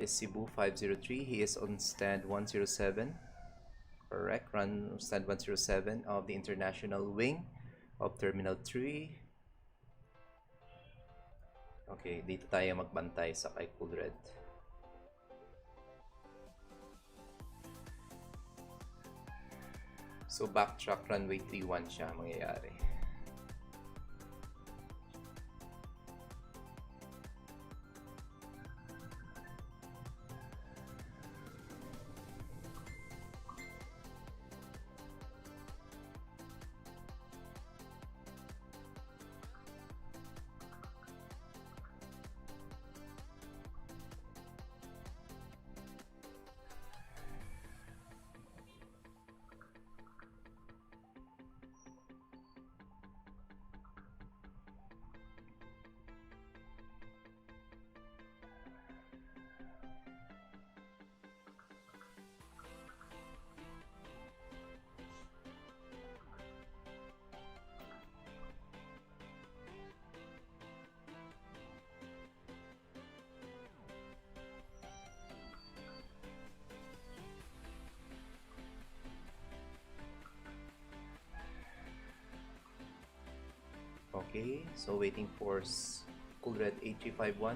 is Cebu 503. He is on stand 107. Correct, run stand 107 of the international wing of Terminal 3. Okay, dito tayo magbantay sa kay Cool Red. So backtrack runway 31 siya mangyayari. Okay, so waiting for Cool Red 8351.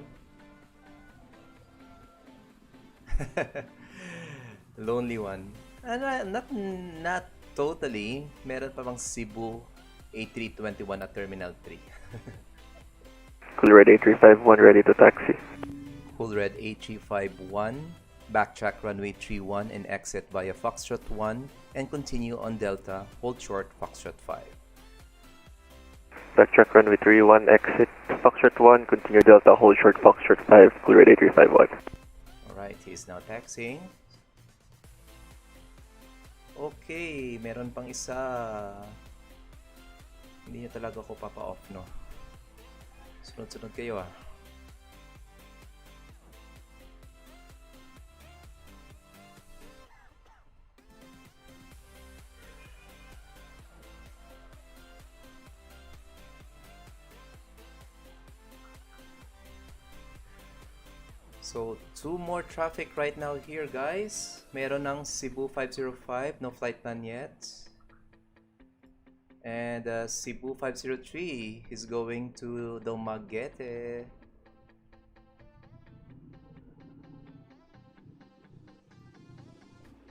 Lonely one. Not totally. Meron pa bang Cebu A321 at Terminal 3. Cool Red 8351 ready to taxi. Cool Red A351, backtrack runway 31 and exit via Foxtrot 1 and continue on Delta, hold short Foxtrot 5. Backtrack runway 31, exit Foxtrot 1, continue Delta, hold short Foxtrot 5, Cool Red 8351. Alright, he's now taxiing. Okay, meron pang isa. Hindi niya talaga ako papa-off, no? Sunod-sunod kayo, ah. So, two more traffic right now here, guys. Meron ng Cebu 505, no flight plan yet. And Cebu 503 is going to Dumaguete.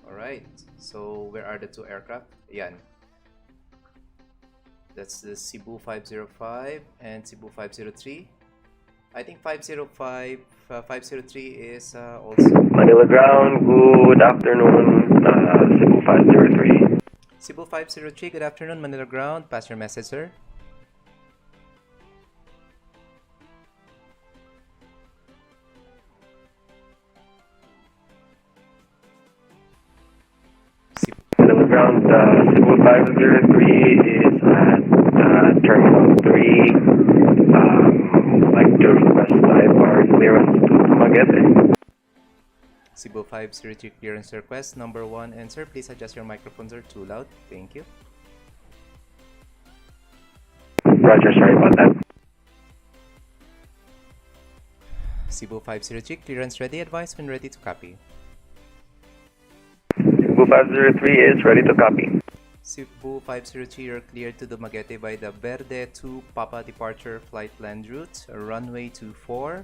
Alright, so where are the two aircraft? Yan. That's the Cebu 505 and Cebu 503. I think 505, 503 is also... Manila ground, good afternoon, Cebu 503. Cebu 503, good afternoon, Manila ground. Pass your message, sir. Manila ground, Cebu 503 is at Terminal 3. Like to request IFR clearance to Dumaguete. Cebu 503 clearance request number 1. And sir, please adjust your microphones are too loud. Thank you. Roger, sorry about that. Cebu 503 clearance ready. Advise when ready to copy. Cebu 503 is ready to copy. Cebu 503, you're cleared to Dumaguete by the Verde 2 Papa departure flight land route, runway 24,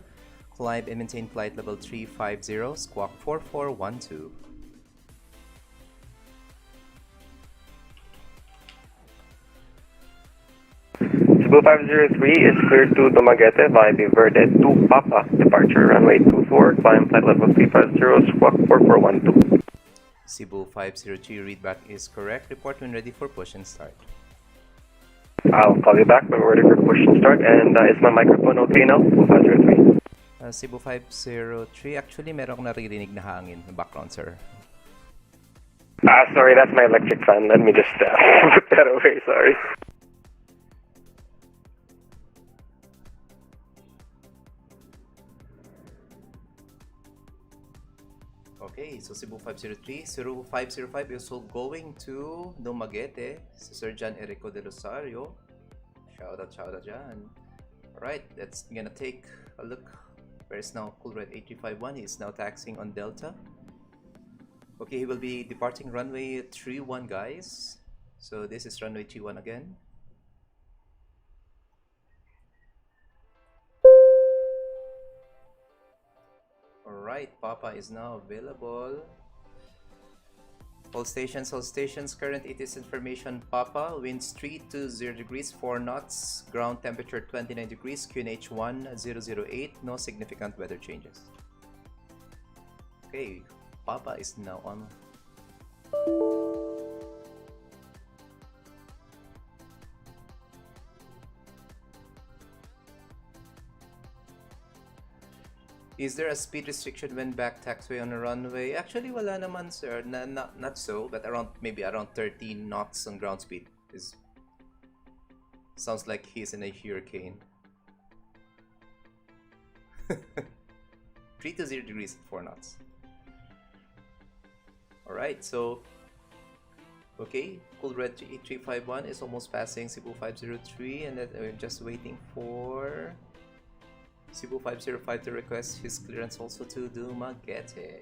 climb and maintain flight level 350, squawk 4412. Cebu 503 is cleared to Dumaguete by the Verde 2 Papa departure runway 24, climb flight level 350, squawk 4412. Cebu 503 readback is correct. Report when ready for push and start. I'll call you back when we're ready for push and start. And is my microphone okay now? 503. Cebu 503, actually meron akong naririnig na hangin in background, sir. Sorry, that's my electric fan. Let me just put that away, sorry. Okay, so Cebu 503, Cebu 505 is also going to Dumaguete. Si Sir John Erico de Rosario. Shout out dyan. Alright, that's gonna take a look. Where is now Cool Red 8351? He is now taxiing on Delta. Okay, he will be departing runway 31, guys. So this is runway 31 again. Alright, Papa is now available. All stations, current ATIS information, Papa, winds 320 degrees, 4 knots, ground temperature 29 degrees, QNH 1008, no significant weather changes. Okay, Papa is now on. Is there a speed restriction when back taxiway on a runway? Actually, wala naman, sir. Not so, but maybe around 13 knots on ground speed. Sounds like he's in a hurricane. 320 degrees at 4 knots. Alright, so okay, Cool Red 8351 is almost passing Cebu 503, and then we're just waiting for Cebu 505 to request his clearance also to Dumaguete.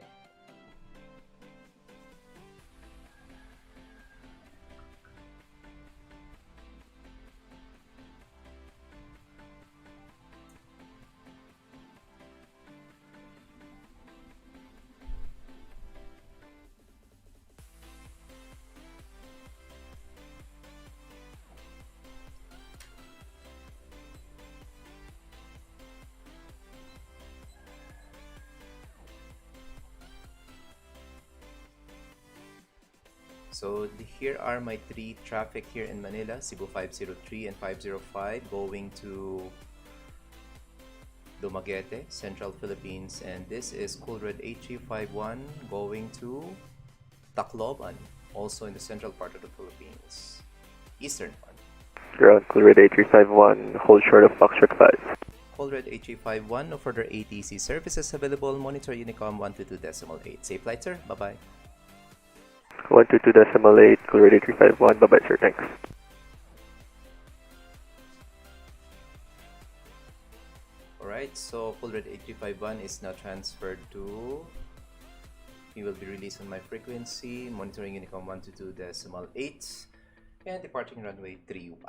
So here are my 3 traffic here in Manila, Cebu 503 and 505 going to Dumaguete, Central Philippines, and this is Cool Red 8351 going to Tacloban, also in the central part of the Philippines, eastern part. Ground Cool Red 8351, hold short of Foxtrot 5. Cool Red 8351, no further ATC services available, monitor Unicom 122.8. Safe flight, sir. Bye-bye. 122.8, Cool Red 8351, bye-bye, sir, thanks. Alright, so Cool Red 8351 is now transferred to... He will be released on my frequency, monitoring Unicom 122.8, and departing runway 31.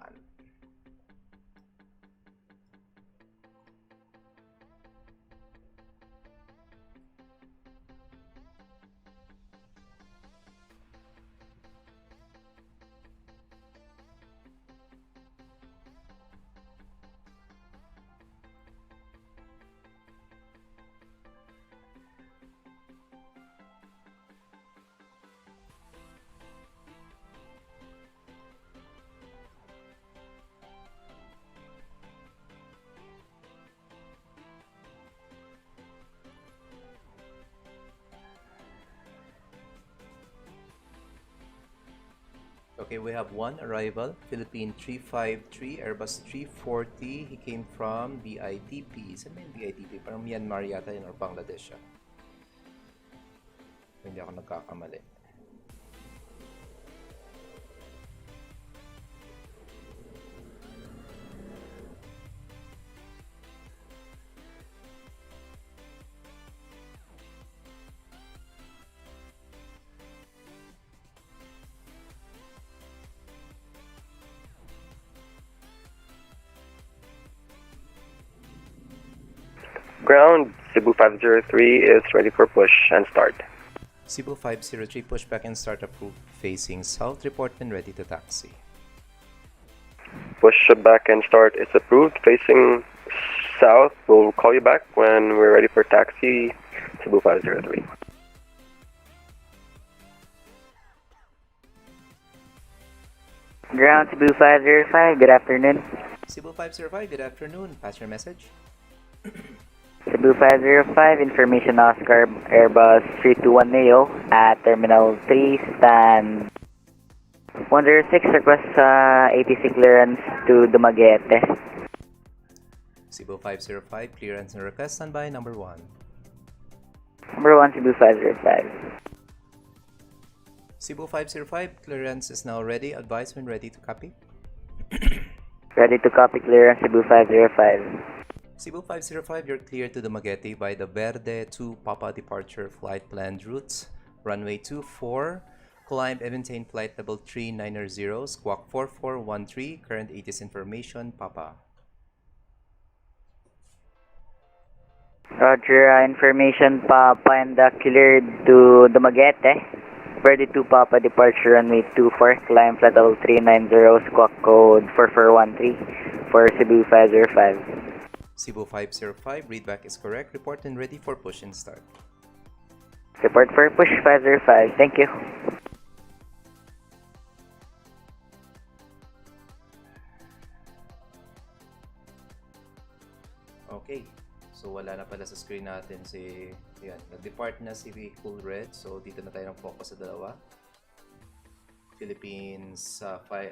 Okay, we have one arrival, Philippine 353, Airbus 340. He came from BITP. Saan ba yung BITP? Parang Myanmar yata yun or Bangladesh siya. Hindi ako nagkakamali. Ground, Cebu 503 is ready for push and start. Cebu 503, pushback and start approved. Facing south, report when ready to taxi. Push back and start is approved. Facing south, we'll call you back when we're ready for taxi, Cebu 503. Ground Cebu 505, good afternoon. Cebu 505, good afternoon. Pass your message. Cebu 505, information Oscar Airbus 321 Neo at Terminal 3, stand 106, request ATC clearance to Dumaguete. Cebu 505, clearance and request, standby number 1. Number 1, Cebu 505. Cebu 505, clearance is now ready. Advise when ready to copy. Ready to copy clearance, Cebu 505. Cebu 505, you're clear to Dumaguete by the Verde to Papa departure flight planned routes. Runway 24, climb and maintain flight level 390, squawk 4413, current ATIS information, Papa. Roger, information Papa and cleared to Dumaguete. Verde to Papa departure runway 24, climb flight level 390, squawk code 4413 for Cebu 505. Cebu 505, readback is correct. Report and ready for push and start. Report for push 505. Thank you. Okay. So wala na pala sa screen natin si yan, nag-depart na si Vehicle Red. So dito na tayo ng focus sa dalawa. Philippines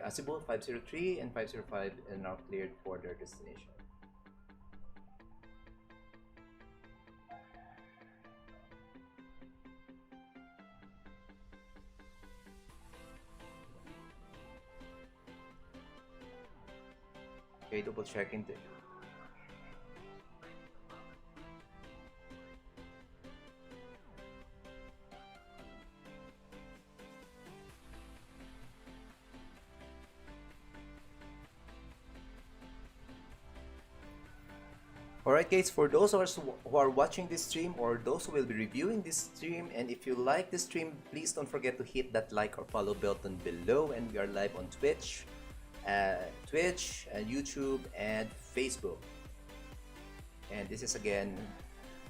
Cebu 503 and 505 are now cleared for their destination. Okay, double checking the Alright guys, for those who are watching this stream or those who will be reviewing this stream, and if you like this stream, please don't forget to hit that like or follow button below. And we are live on Twitch, YouTube, and Facebook. And this is again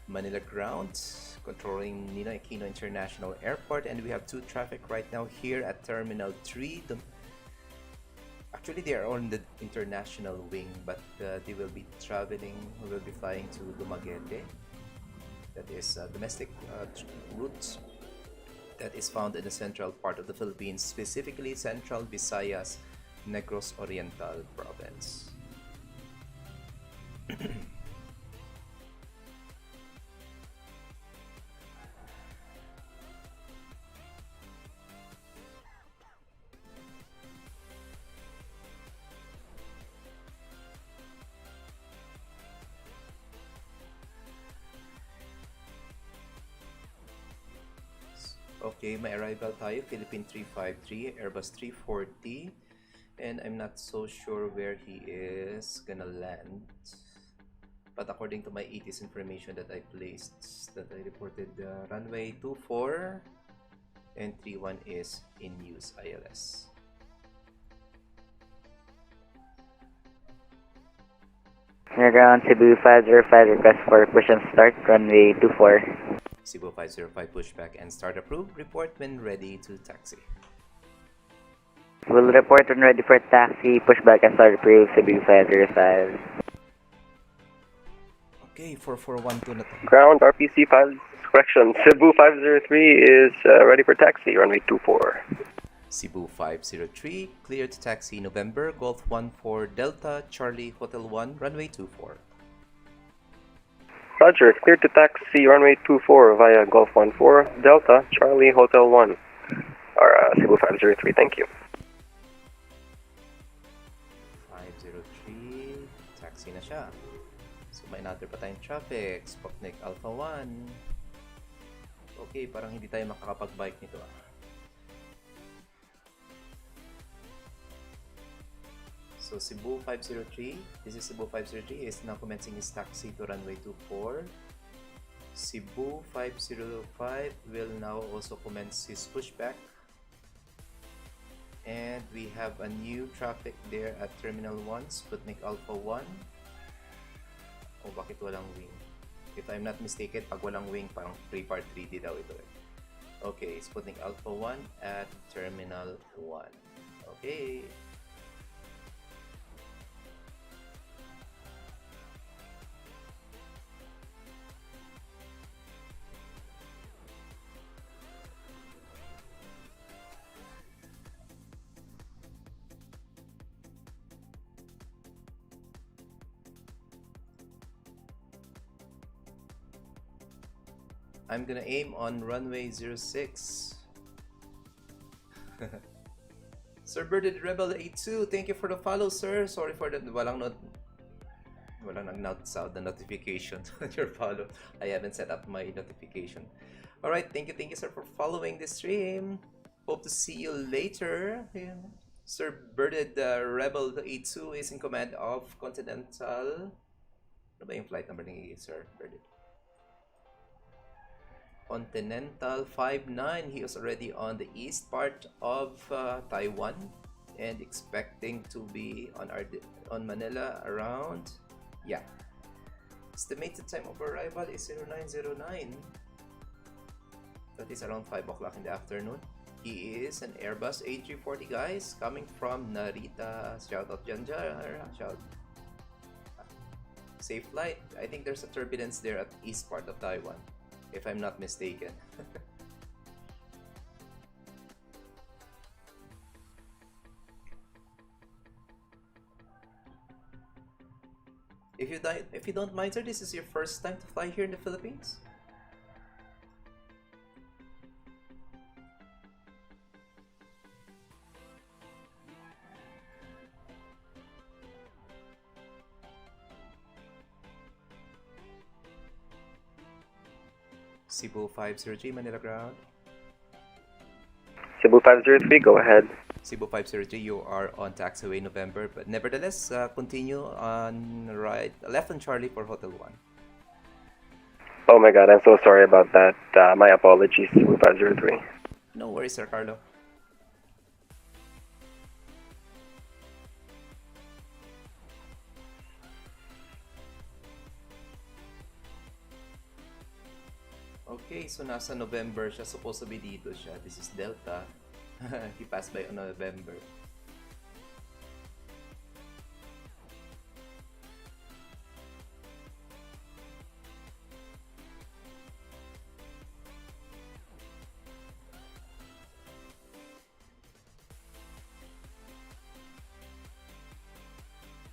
Manila ground, controlling Ninoy Aquino International Airport, and we have 2 traffic right now here at Terminal 3. Actually, they are on the international wing, but they will be traveling, we will be flying to Dumaguete. That is a domestic route that is found in the central part of the Philippines, specifically Central Visayas, Negros Oriental Province. Okay, may arrival tayo, Philippine 353, Airbus 340, and I'm not so sure where he is gonna land. But according to my ATIS information that I placed, that I reported, runway 24 and 31 is in use ILS. Ground Cebu 505, request for push and start, runway 24. Cebu 505, pushback and start approved. Report when ready to taxi. We'll report when ready for taxi, pushback and start approved, Cebu 505. Okay, 4412 na tayo. Ground, RPC 5, correction, Cebu 503 is ready for taxi, runway 24. Cebu 503, clear to taxi November, Golf 14 Delta, Charlie Hotel 1, runway 24. Roger, clear to taxi runway 24 via Golf 14 Delta, Charlie Hotel 1. Or Cebu 503, thank you. 503, taxi na siya. So may another pa tayong traffic, Sputnik Alpha 1. Okay, parang hindi tayo makakapag-bike nito ah. So Cebu 503, this is Cebu 503, is now commencing his taxi to runway 24. Cebu 505 will now also commence his pushback. And we have a new traffic there at Terminal 1, Sputnik Alpha 1. Oh, bakit walang wing? If I'm not mistaken, pag walang wing, parang 3-part 3D daw ito eh. Okay, Sputnik Alpha 1 at Terminal 1. Okay. I'm gonna aim on runway 06. Sir Birded Rebel 82, thank you for the follow, sir. Sorry for that. Walang nag-note out the notification on your follow. I haven't set up my notification. Alright, thank you, sir, for following the stream. Hope to see you later. Yeah. Sir Birded Rebel 82 is in command of Continental. Ano ba yung flight number ni Sir Birded? Continental 59. He is already on the east part of Taiwan and expecting to be on Manila around, yeah. Estimated time of arrival is 0909. That is around 5 o'clock in the afternoon. He is an Airbus A340, guys, coming from Narita. Shout out dyan. Shout. Safe flight. I think there's a turbulence there at east part of Taiwan, if I'm not mistaken. If you don't mind, sir, this is your first time to fly here in the Philippines? Cebu 503, Manila ground. Cebu 503, go ahead. Cebu 503, you are on taxiway November, but nevertheless, continue on left on Charlie for Hotel 1. Oh my god, I'm so sorry about that. My apologies, Cebu 503. No worries, Sir Carlo. Okay, so nasa November siya. Supposed to be dito siya. This is Delta. He passed by on November.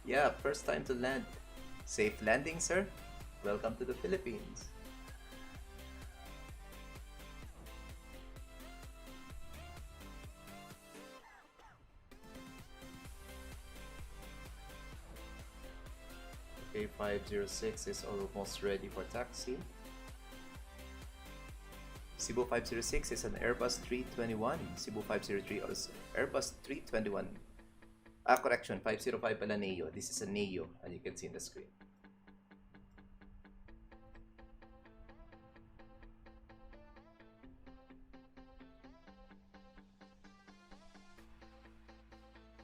Yeah, first time to land. Safe landing, sir. Welcome to the Philippines. Okay, 506 is almost ready for taxi. Cebu 506 is an Airbus 321. Cebu 503 is Airbus 321. Correction, 505 pala Neo. This is a Neo, as you can see in the screen.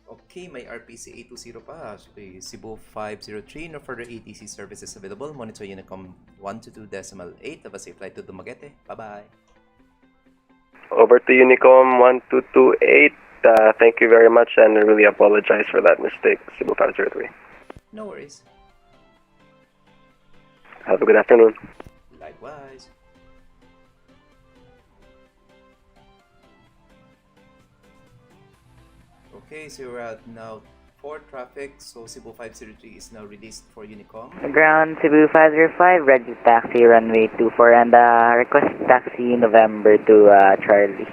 Okay, may RPC 820 pa. Okay, Cebu 503, no further ATC services available. Monitor Unicom 122.8. Have a safe flight to Dumaguete. Bye-bye. Over to Unicom 1228. Thank you very much, and I really apologize for that mistake, Cebu 503. No worries. Have a good afternoon. Likewise. Okay, so we're at now 4 traffic, so Cebu 503 is now released for Unicom. Ground Cebu 505, register taxi runway 24 and request taxi November to Charlie.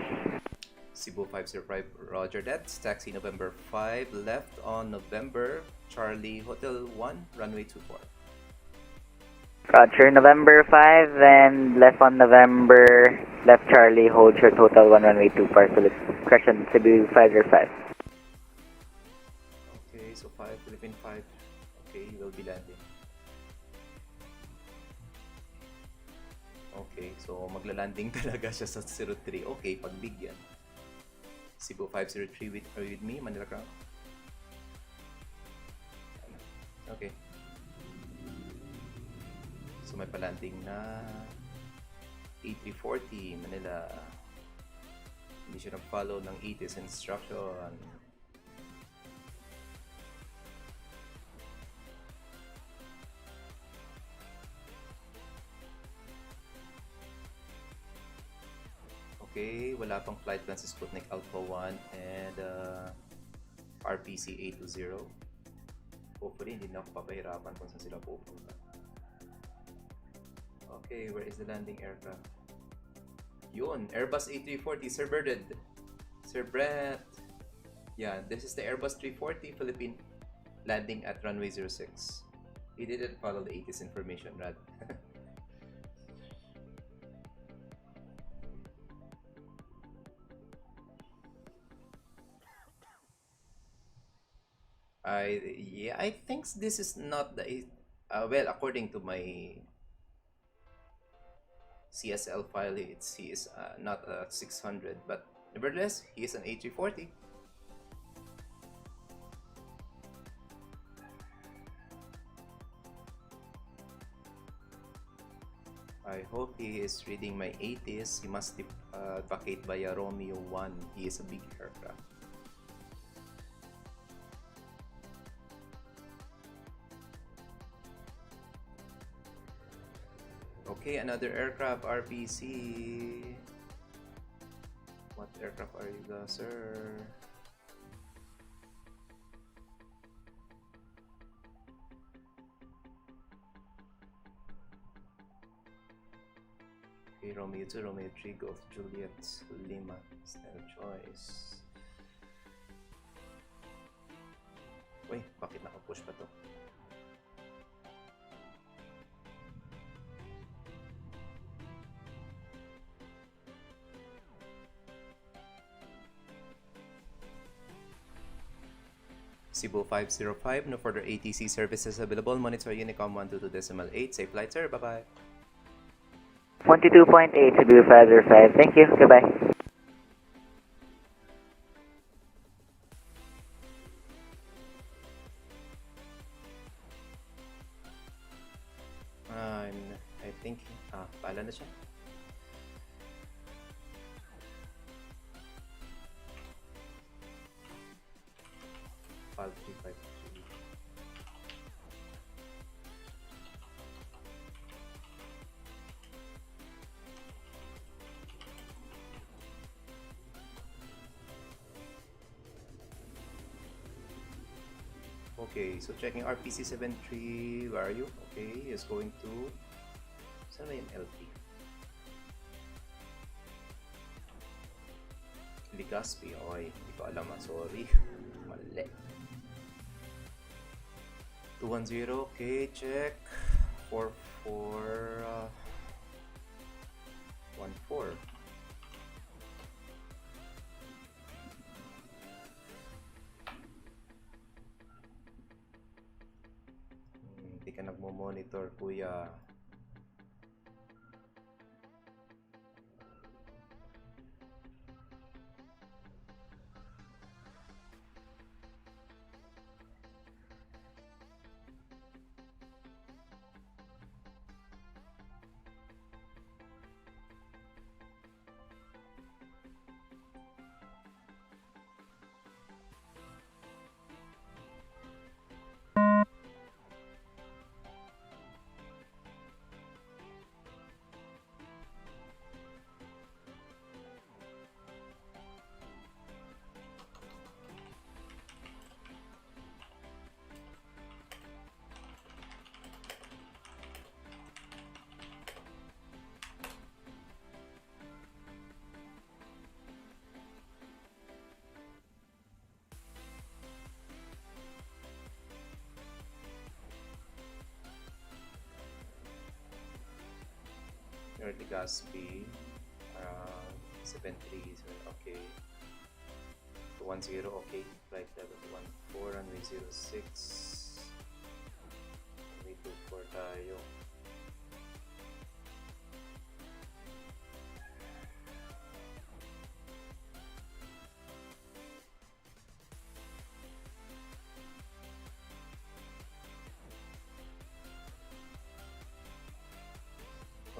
Cebu 505, roger that. Taxi November 5, left on November, Charlie Hotel 1, runway 24. Roger, November 5 and left on November, left Charlie, hold short Hotel 1, runway 24, correction, Cebu 505. Okay, so 5, Philippine 5. Okay, you will be landing. Okay, so magla-landing talaga siya sa 03. Okay, pagbigyan. Cebu 503 with me, Manila Ground. Okay. So may palanding na A340 Manila. Hindi siya nag-follow ng ETIS instruction. Okay, wala pang flight plan sa Sputnik Alpha 1 and RPC 820. Hopefully, hindi na ako papahirapan kung saan sila pupunta. Okay, where is the landing aircraft? Yun, Airbus A340, Sir Bernard. Sir Brett. Yeah, this is the Airbus 340 Philippine landing at runway 06. He didn't follow the ATIS information, Rad. I think this is not the well, according to my CSL file, he is not a 600, but nevertheless, he is an A340. I hope he is reading my 80s. He must vacate via Romeo 1. He is a big aircraft. Okay, another aircraft, RPC. What aircraft are you guys, sir? Okay, Romeo 2, Romeo 3, Golf Juliet, Lima. Instead of choice. Uy, bakit nakapush pa to? Cebu 505, no further ATC services available. Monitor Unicom 122.8. Safe flight, sir. Bye-bye. 122.8 Cebu 505. Thank you. Goodbye. I think, pala na siya. File 353. Okay, so checking RPC 73. Where are you? Okay, is going to. Saan na yung LP? Ligaspi. Okay, hindi ko alam. Sorry. Mali. 210. Okay, check. 4414. Hindi ka nagmo-monitor, kuya. near Legazpi, 737, okay. 210, okay. Flight level 14, runway 06. Runway 24 tayo.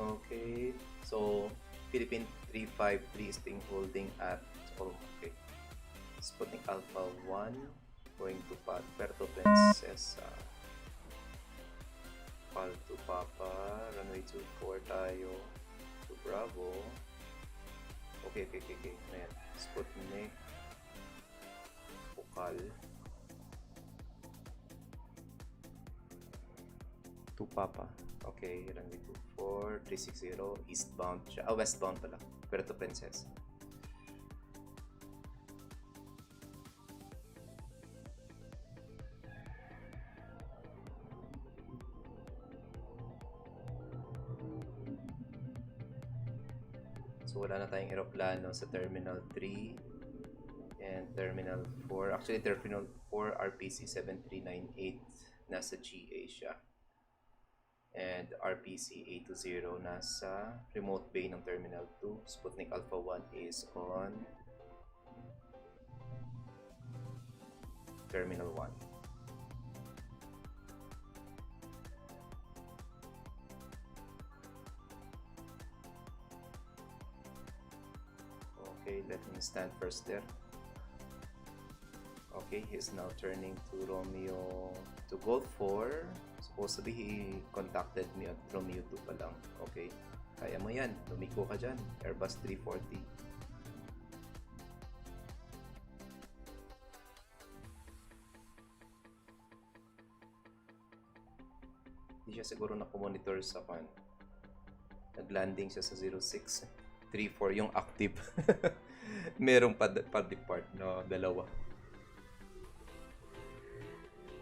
Okay, so Philippine 353 is being holding at, oh, okay. Sputnik Alpha 1 going to Puerto Princesa. Call to Papa, runway 24 tayo to Bravo. Okay. Ayan. Sputnik Bukal to Papa. Okay, runway 24, 360, eastbound siya. Westbound pala. Puerto Princesa. So wala na tayong eroplano sa Terminal 3 and Terminal 4. Actually, Terminal 4 RPC 7398 nasa GA siya. And RPC 820 nasa remote bay ng Terminal 2. Sputnik Alpha 1 is on Terminal 1. Okay, let him stand first there. Okay, he's now turning to Romeo to Golf 4. Supposed to be he contacted me at Romeo 2 pa lang. Okay, kaya mo yan. Lumiko ka dyan. Airbus 340. Hindi siya siguro nakumonitor sa pan. Nag-landing siya sa 06. 3-4 yung active. Merong pa-depart na dalawa.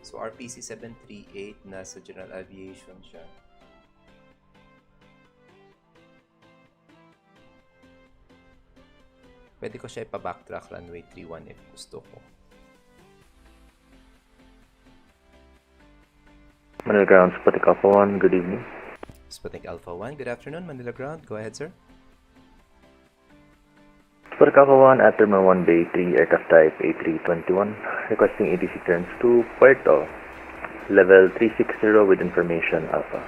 So RPC 738 nasa General Aviation siya. Pwede ko siya ipa-backtrack runway 31 if gusto ko. Manila Ground, Sputnik Alpha 1, good evening. Sputnik Alpha 1, good afternoon. Manila Ground, go ahead sir. Sputnik Alpha 1 at Terminal 1 Bay 3, aircraft type A321, requesting ATC clearance to Puerto, level 360 with information Alpha.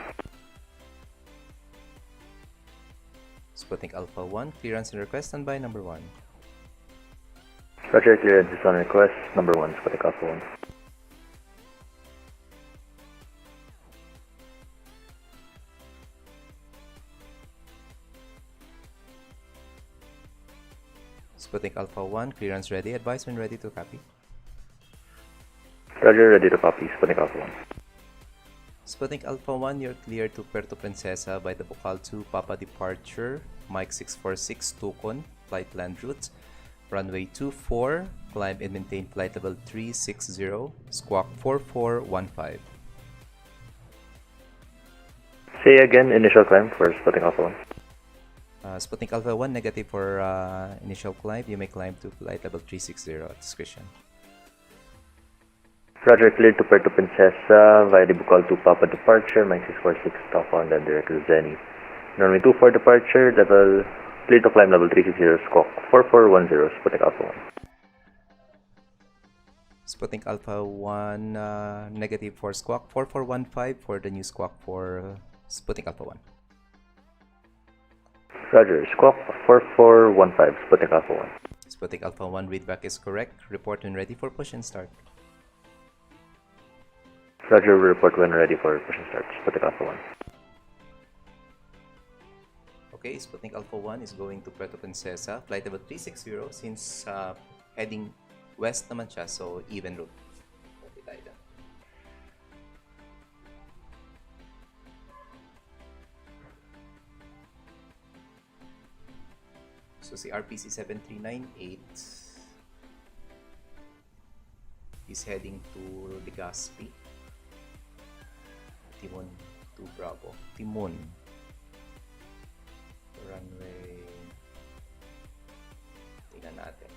Sputnik Alpha 1, clearance and request, standby number 1. Roger, clearance is on request, number 1, Sputnik Alpha 1. Sputnik Alpha 1, clearance ready. Advise when ready to copy. Roger, ready to copy, Sputnik Alpha 1. Sputnik Alpha 1, you're clear to Puerto Princesa by the Bukal 2 Papa departure, Mike 646 Tukon, flight land route, runway 24, climb and maintain flight level 360, squawk 4415. Say again, initial climb for Sputnik Alpha 1. Sputnik Alpha 1, negative for initial climb. You may climb to flight level 360 at discretion. Roger, cleared to Puerto Princesa via the Bukal 2 Papa departure, Mike 646 Top on the direct to Zenny. Runway 24 departure, level cleared to climb level 360, squawk 4410, Sputnik Alpha 1. Sputnik Alpha 1, negative for squawk 4415 for the new squawk for Sputnik Alpha 1. Roger, squawk 4415, Sputnik Alpha 1. Sputnik Alpha 1, readback is correct. Report when ready for push and start. Roger, we report when ready for push and start, Sputnik Alpha 1. Okay, Sputnik Alpha 1 is going to Puerto Princesa, flight level 360 since heading west naman siya, so even route. Okay tayo dyan. So si RPC 7398 is heading to Legazpi. Timon to Bravo. Timon. runway. Tingnan natin.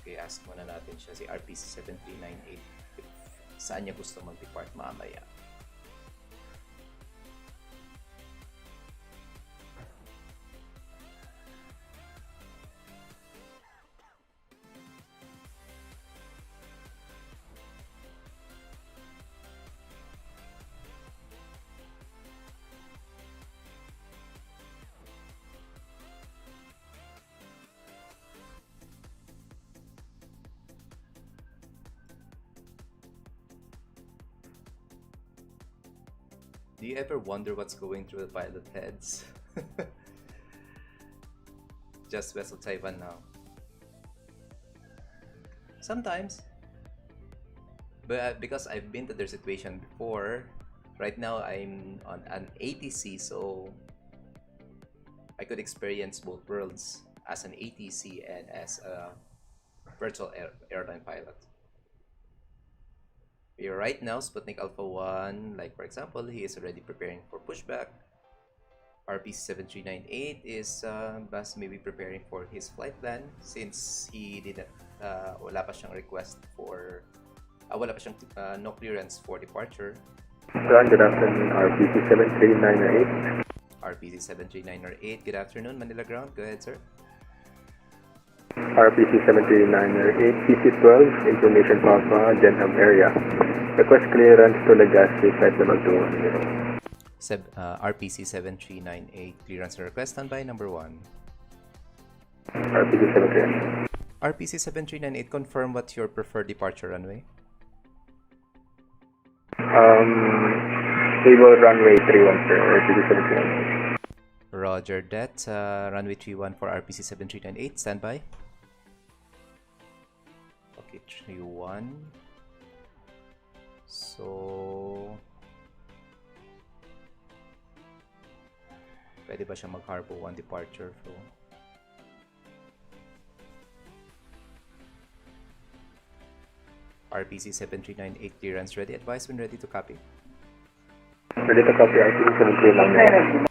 Okay, ask muna natin siya, si RPC 7398, if saan niya gusto mag-depart mamaya. Do you ever wonder what's going through the pilot heads? Just west of Taiwan now. Sometimes. But because I've been to their situation before, right now I'm on an ATC, so I could experience both worlds as an ATC and as a virtual airline pilot. Right now, Sputnik Alpha 1, like for example, he is already preparing for pushback. RPC 7398 is maybe preparing for his flight plan since he didn't, wala pa siyang request for, wala pa siyang no clearance for departure. Good afternoon, RPC 73908. RPC 73908, good afternoon, Manila Ground. Go ahead, sir. RPC 73908, PC12, Information Papa, Denham area. Request clearance to Legazpi, flight level 210. RPC 7398, clearance request, standby number 1. RPC 739. RPC 7398, confirm what's your preferred departure runway? Stable runway 31, sir, RPC 739. Roger that. Runway 31 for RPC 7398, standby. Okay, 31. So, pwede ba siya mag-Harbo 1 departure flow? RPC 7398 clearance ready. Advise when ready to copy. Ready to copy, RPC 739.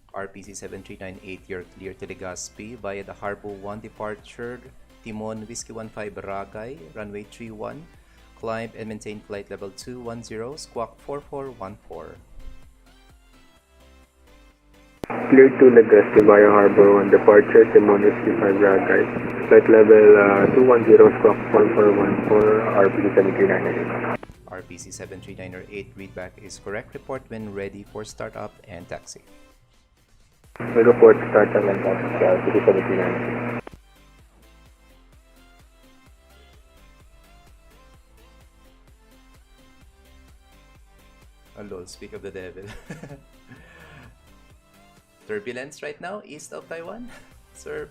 RPC 7398, you're clear to Legazpi via the Harbo 1 departure, Timon Whiskey 15 Barangay, runway 31, climb and maintain flight level 210, squawk 4414. Clear to Legazpi via Harbour 1 departure, Timon Whiskey 15 Barangay. Flight level 210, squawk 4414, RPC 73908. RPC 73908, readback is correct. Report when ready for startup and taxi. We report startup and taxi, RPC 73908. Oh lol, speak of the devil. Turbulence right now, east of Taiwan, sir.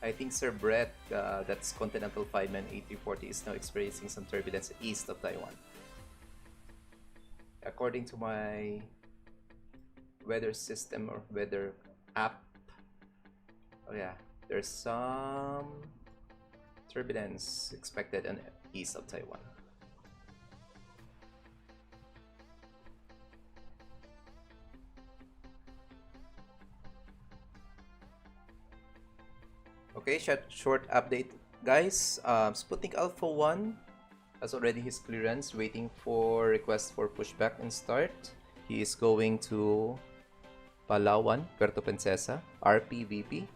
I think Sir Brett, that's Continental 5-man 8340, is now experiencing some turbulence east of Taiwan. According to my weather system or weather app, oh yeah, there's some turbulence expected on east of Taiwan. Okay, short update, guys. Sputnik Alpha 1 has already his clearance, waiting for request for pushback and start. He is going to Palawan, Puerto Princesa, RPVP.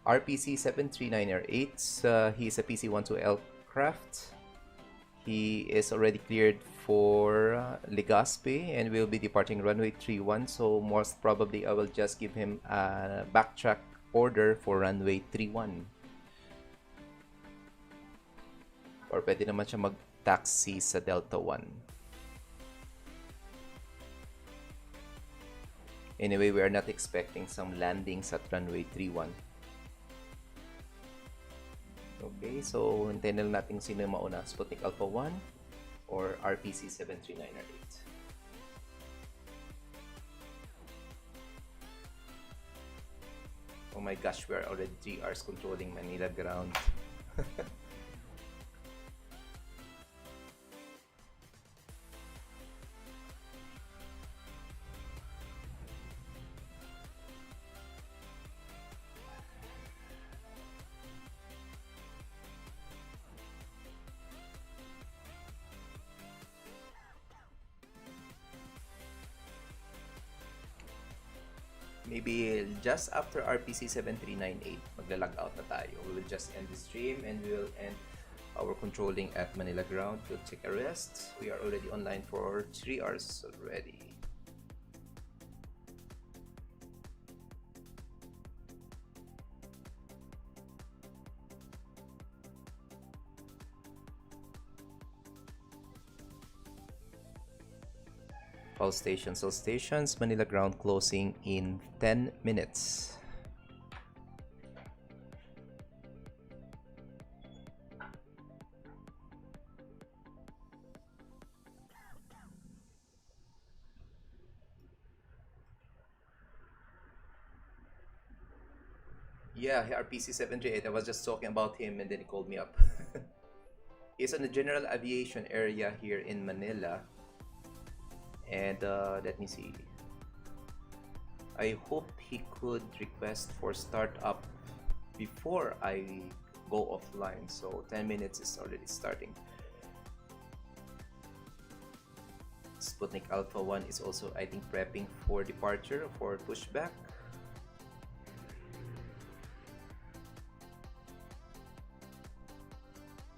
RPC 73908, he is a PC-12 aircraft. He is already cleared for Legazpi and will be departing runway 31, so most probably I will just give him a backtrack order for runway 31. Or pwede naman siya mag-taxi sa Delta 1. Anyway, we are not expecting some landings at runway 31. Okay, so hintayin na lang natin sino yung mauna, Sputnik Alpha 1 or RPC 73908. Oh my gosh, we are already 3 hours controlling Manila ground. Maybe just after RPC 7398, magla-log out na tayo. We will just end the stream and we will end our controlling at Manila ground. We'll take a rest. We are already online for 3 hours already. All stations, Manila ground closing in 10 minutes. Yeah, RPC 738, I was just talking about him and then he called me up. He's on the general aviation area here in Manila. And let me see. I hope he could request for startup before I go offline. So 10 minutes is already starting. Sputnik Alpha 1 is also, I think, prepping for departure for pushback.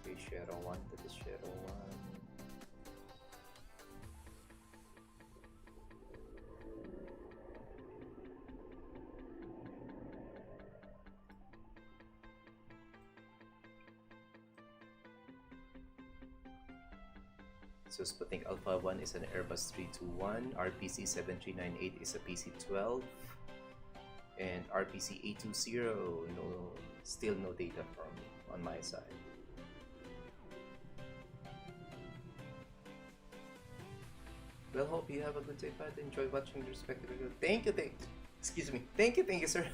Okay, Shero 1, that is Shero 1. So Sputnik Alpha 1 is an Airbus 321, RPC 7398 is a PC-12, and RPC 820, still no data from on my side. Well, hope you have a good day, Pat. Enjoy watching the respective video. Thank you, sir.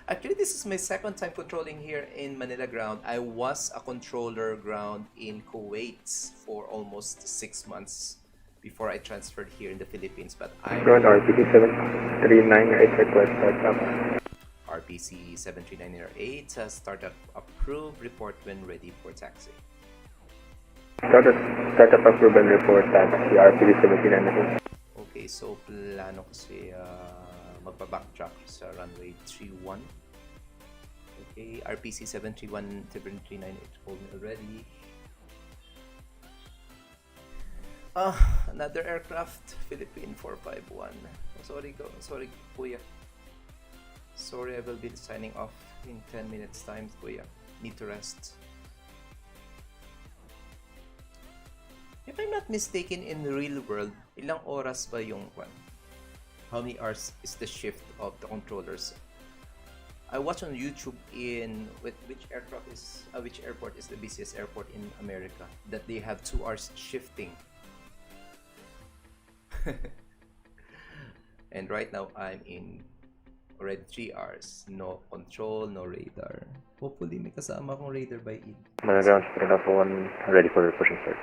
Actually, this is my second time controlling here in Manila ground. I was a controller ground in Kuwait for almost 6 months before I transferred here in the Philippines. But I'm Ground RPC 7398 request startup. RPC 73908 startup approved. Report when ready for taxi. Startup approved and report taxi RPC 73998. Okay, so plano kasi magpa-backtrack sa runway 31. Okay, RPC 731-7398 told me already. Another aircraft, Philippine 451. Sorry, kuya. Sorry, I will be signing off in 10 minutes time, kuya. Need to rest. If I'm not mistaken, in the real world, ilang oras ba yung kwan? How many hours is the shift of the controllers? I watched on YouTube in which airport is the busiest airport in America, that they have 2 hours shifting. And right now I'm in already 3 hours, no control, no radar. Hopefully may kasama akong radar by Eid. Manila Sputnik Alpha 1 ready for push and start.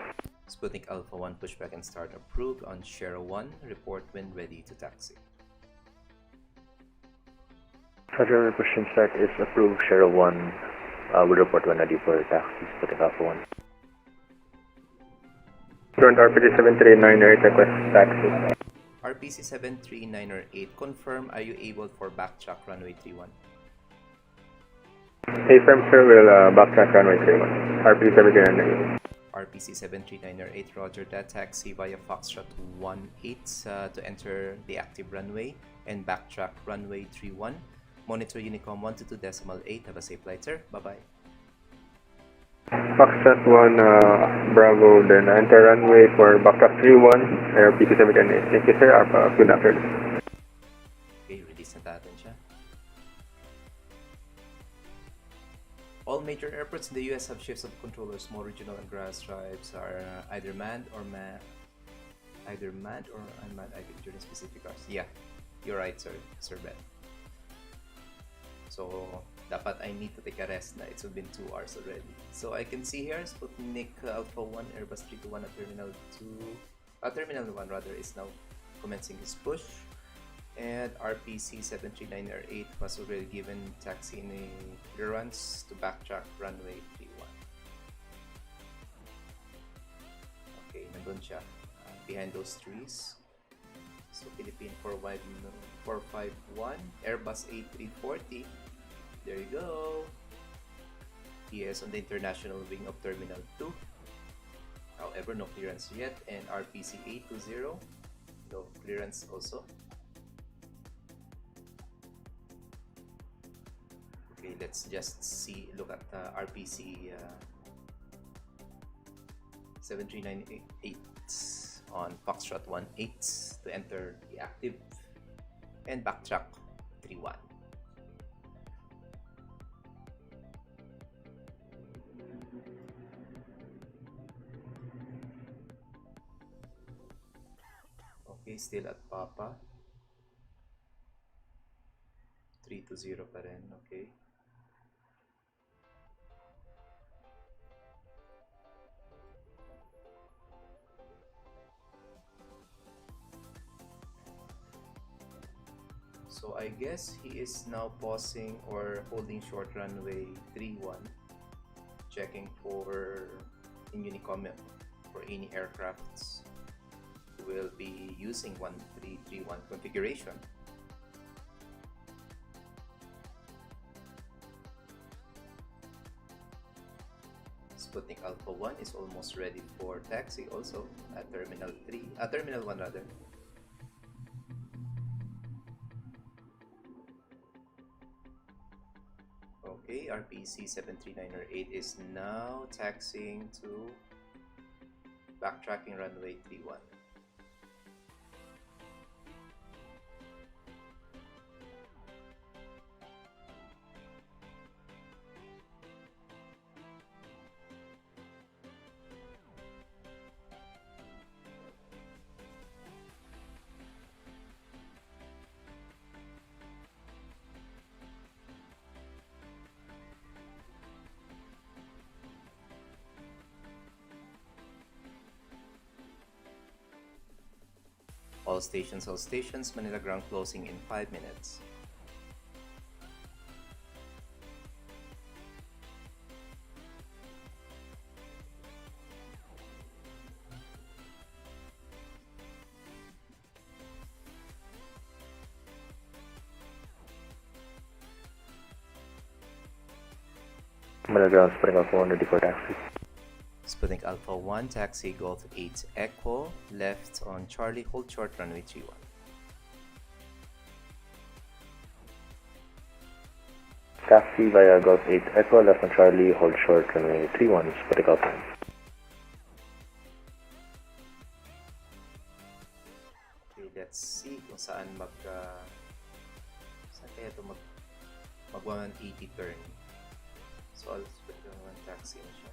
Sputnik Alpha 1 pushback and start approved on Shero 1. Report when ready to taxi. Roger, push and start is approved. Shero 1 will report when ready for taxi. Sputnik Alpha 1. Ground RPC 7398 request taxi. RPC 73908, confirm, are you able for backtrack runway 31? Hey, firm sir, will backtrack runway 31. RPC 7398. RPC 73908, roger that. Taxi via Foxtrot 18 to enter the active runway and backtrack runway 31. Monitor Unicom 122.8. Have a safe flight, sir. Bye-bye. Foxtrot 1, Bravo, then enter runway for backtrack 31, RPC 7398. Thank you sir, good afternoon. Okay, release na natin siya. All All major airports in the US have shifts of controllers. More regional and grass stripes are either manned or unmanned. I think during specific hours. Yeah, you're right, Sir Ben. So dapat I need to take a rest na. It's been 2 hours already. So I can see here Sputnik Alpha 1 Airbus 321 at Terminal 1 rather is now commencing his push. And RPC 739R8 was already given taxi in clearance to backtrack runway 31. Okay, nandun siya. Behind those trees. So Philippine 451 Airbus A340. There you go. He is on the international wing of Terminal 2. However, no clearance yet. And RPC 820, no clearance also. Okay, let's just look at RPC 73988 on Foxtrot 18 to enter the active and backtrack 31. Okay, still at Papa 320 pa rin, okay. So I guess he is now pausing or holding short runway 31, checking for in Unicom for any aircrafts who will be using 1331 configuration. Sputnik Alpha 1 is almost ready for taxi also at Terminal 1 rather. Okay, RPC 739R8 is now taxiing to backtracking runway 31. All stations, Manila ground closing in 5 minutes. Manila ground Sputnik Alpha 1 ready for taxi. Sputnik Alpha 1 taxi Golf 8 Echo left on Charlie, hold short runway 31. Taxi via Golf 8 Echo left on Charlie, hold short runway 31 Sputnik Alpha. Okay, let's see kung saan saan kaya ito mag 180 turn. So I'll split one taxi na siya.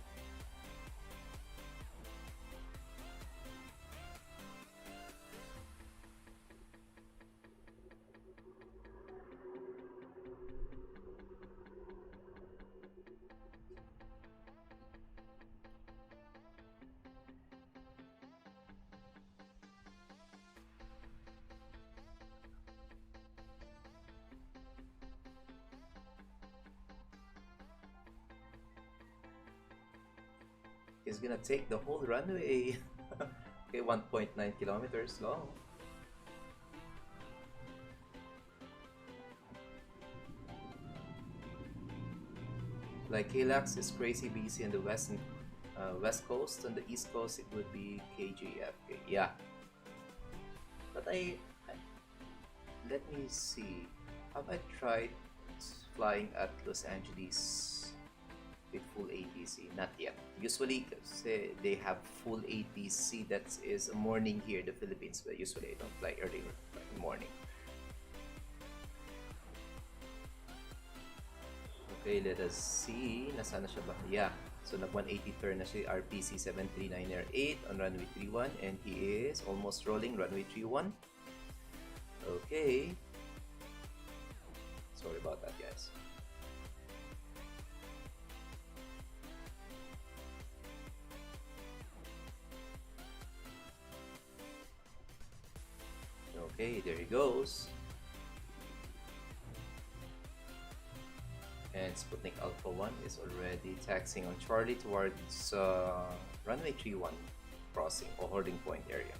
He's gonna take the whole runway. Okay, 1.9 kilometers long. Like KLAX is crazy busy on the west coast. On the east coast, it would be KJFK. Yeah, but let me see. Have I tried flying at Los Angeles with full ATC? Not yet. Usually say they have full ATC, that is morning here in the Philippines, but usually I don't fly early in the morning. Okay, let us see. Nasaan na siya ba? Yeah. So nag 180 turn na si RPC 739er8 on runway 31 and he is almost rolling runway 31. Okay. Sorry about that, guys. Okay, there he goes. And Sputnik Alpha 1 is already taxiing on Charlie towards runway 31 crossing or holding point area.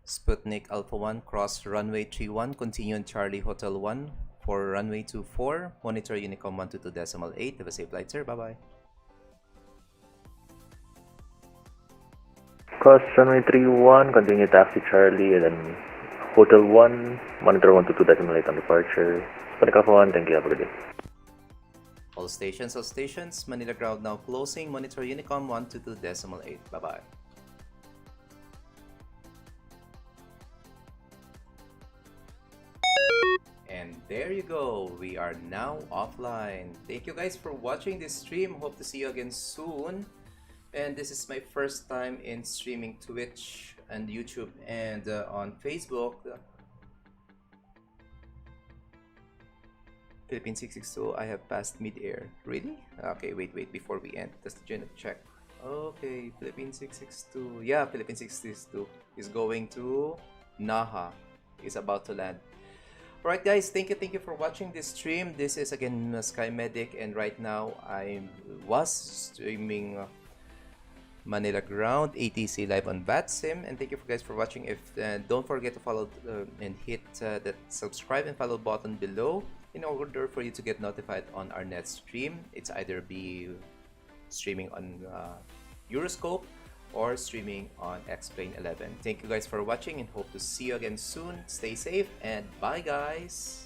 Sputnik Alpha 1 cross runway 31, continue on Charlie Hotel 1 for runway 24, monitor Unicom 122.8. Have a safe flight, sir. Bye-bye. Cross runway 31, continue taxi Charlie, and then Hotel 1, monitor 122.8 on departure. Sputnik Alpha 1, thank you, have a good day. All stations, Manila ground now closing, monitor Unicom 122.8. Bye-bye. And there you go, we are now offline. Thank you guys for watching this stream. Hope to see you again soon. And this is my first time in streaming Twitch and YouTube and on Facebook. Philippine 662, I have passed mid-air. Really? Okay, wait, before we end, just to check. Okay, Philippine 662. Yeah, Philippine 662 is going to Naha. Is about to land. Alright guys, thank you for watching this stream. This is again Sky Medic, and right now I was streaming Manila Ground ATC live on Vatsim, and thank you guys for watching. If don't forget to follow and hit that subscribe and follow button below in order for you to get notified on our next stream. It's either be streaming on Euroscope or streaming on Explain 11. Thank you guys for watching and hope to see you again soon. Stay safe and bye guys.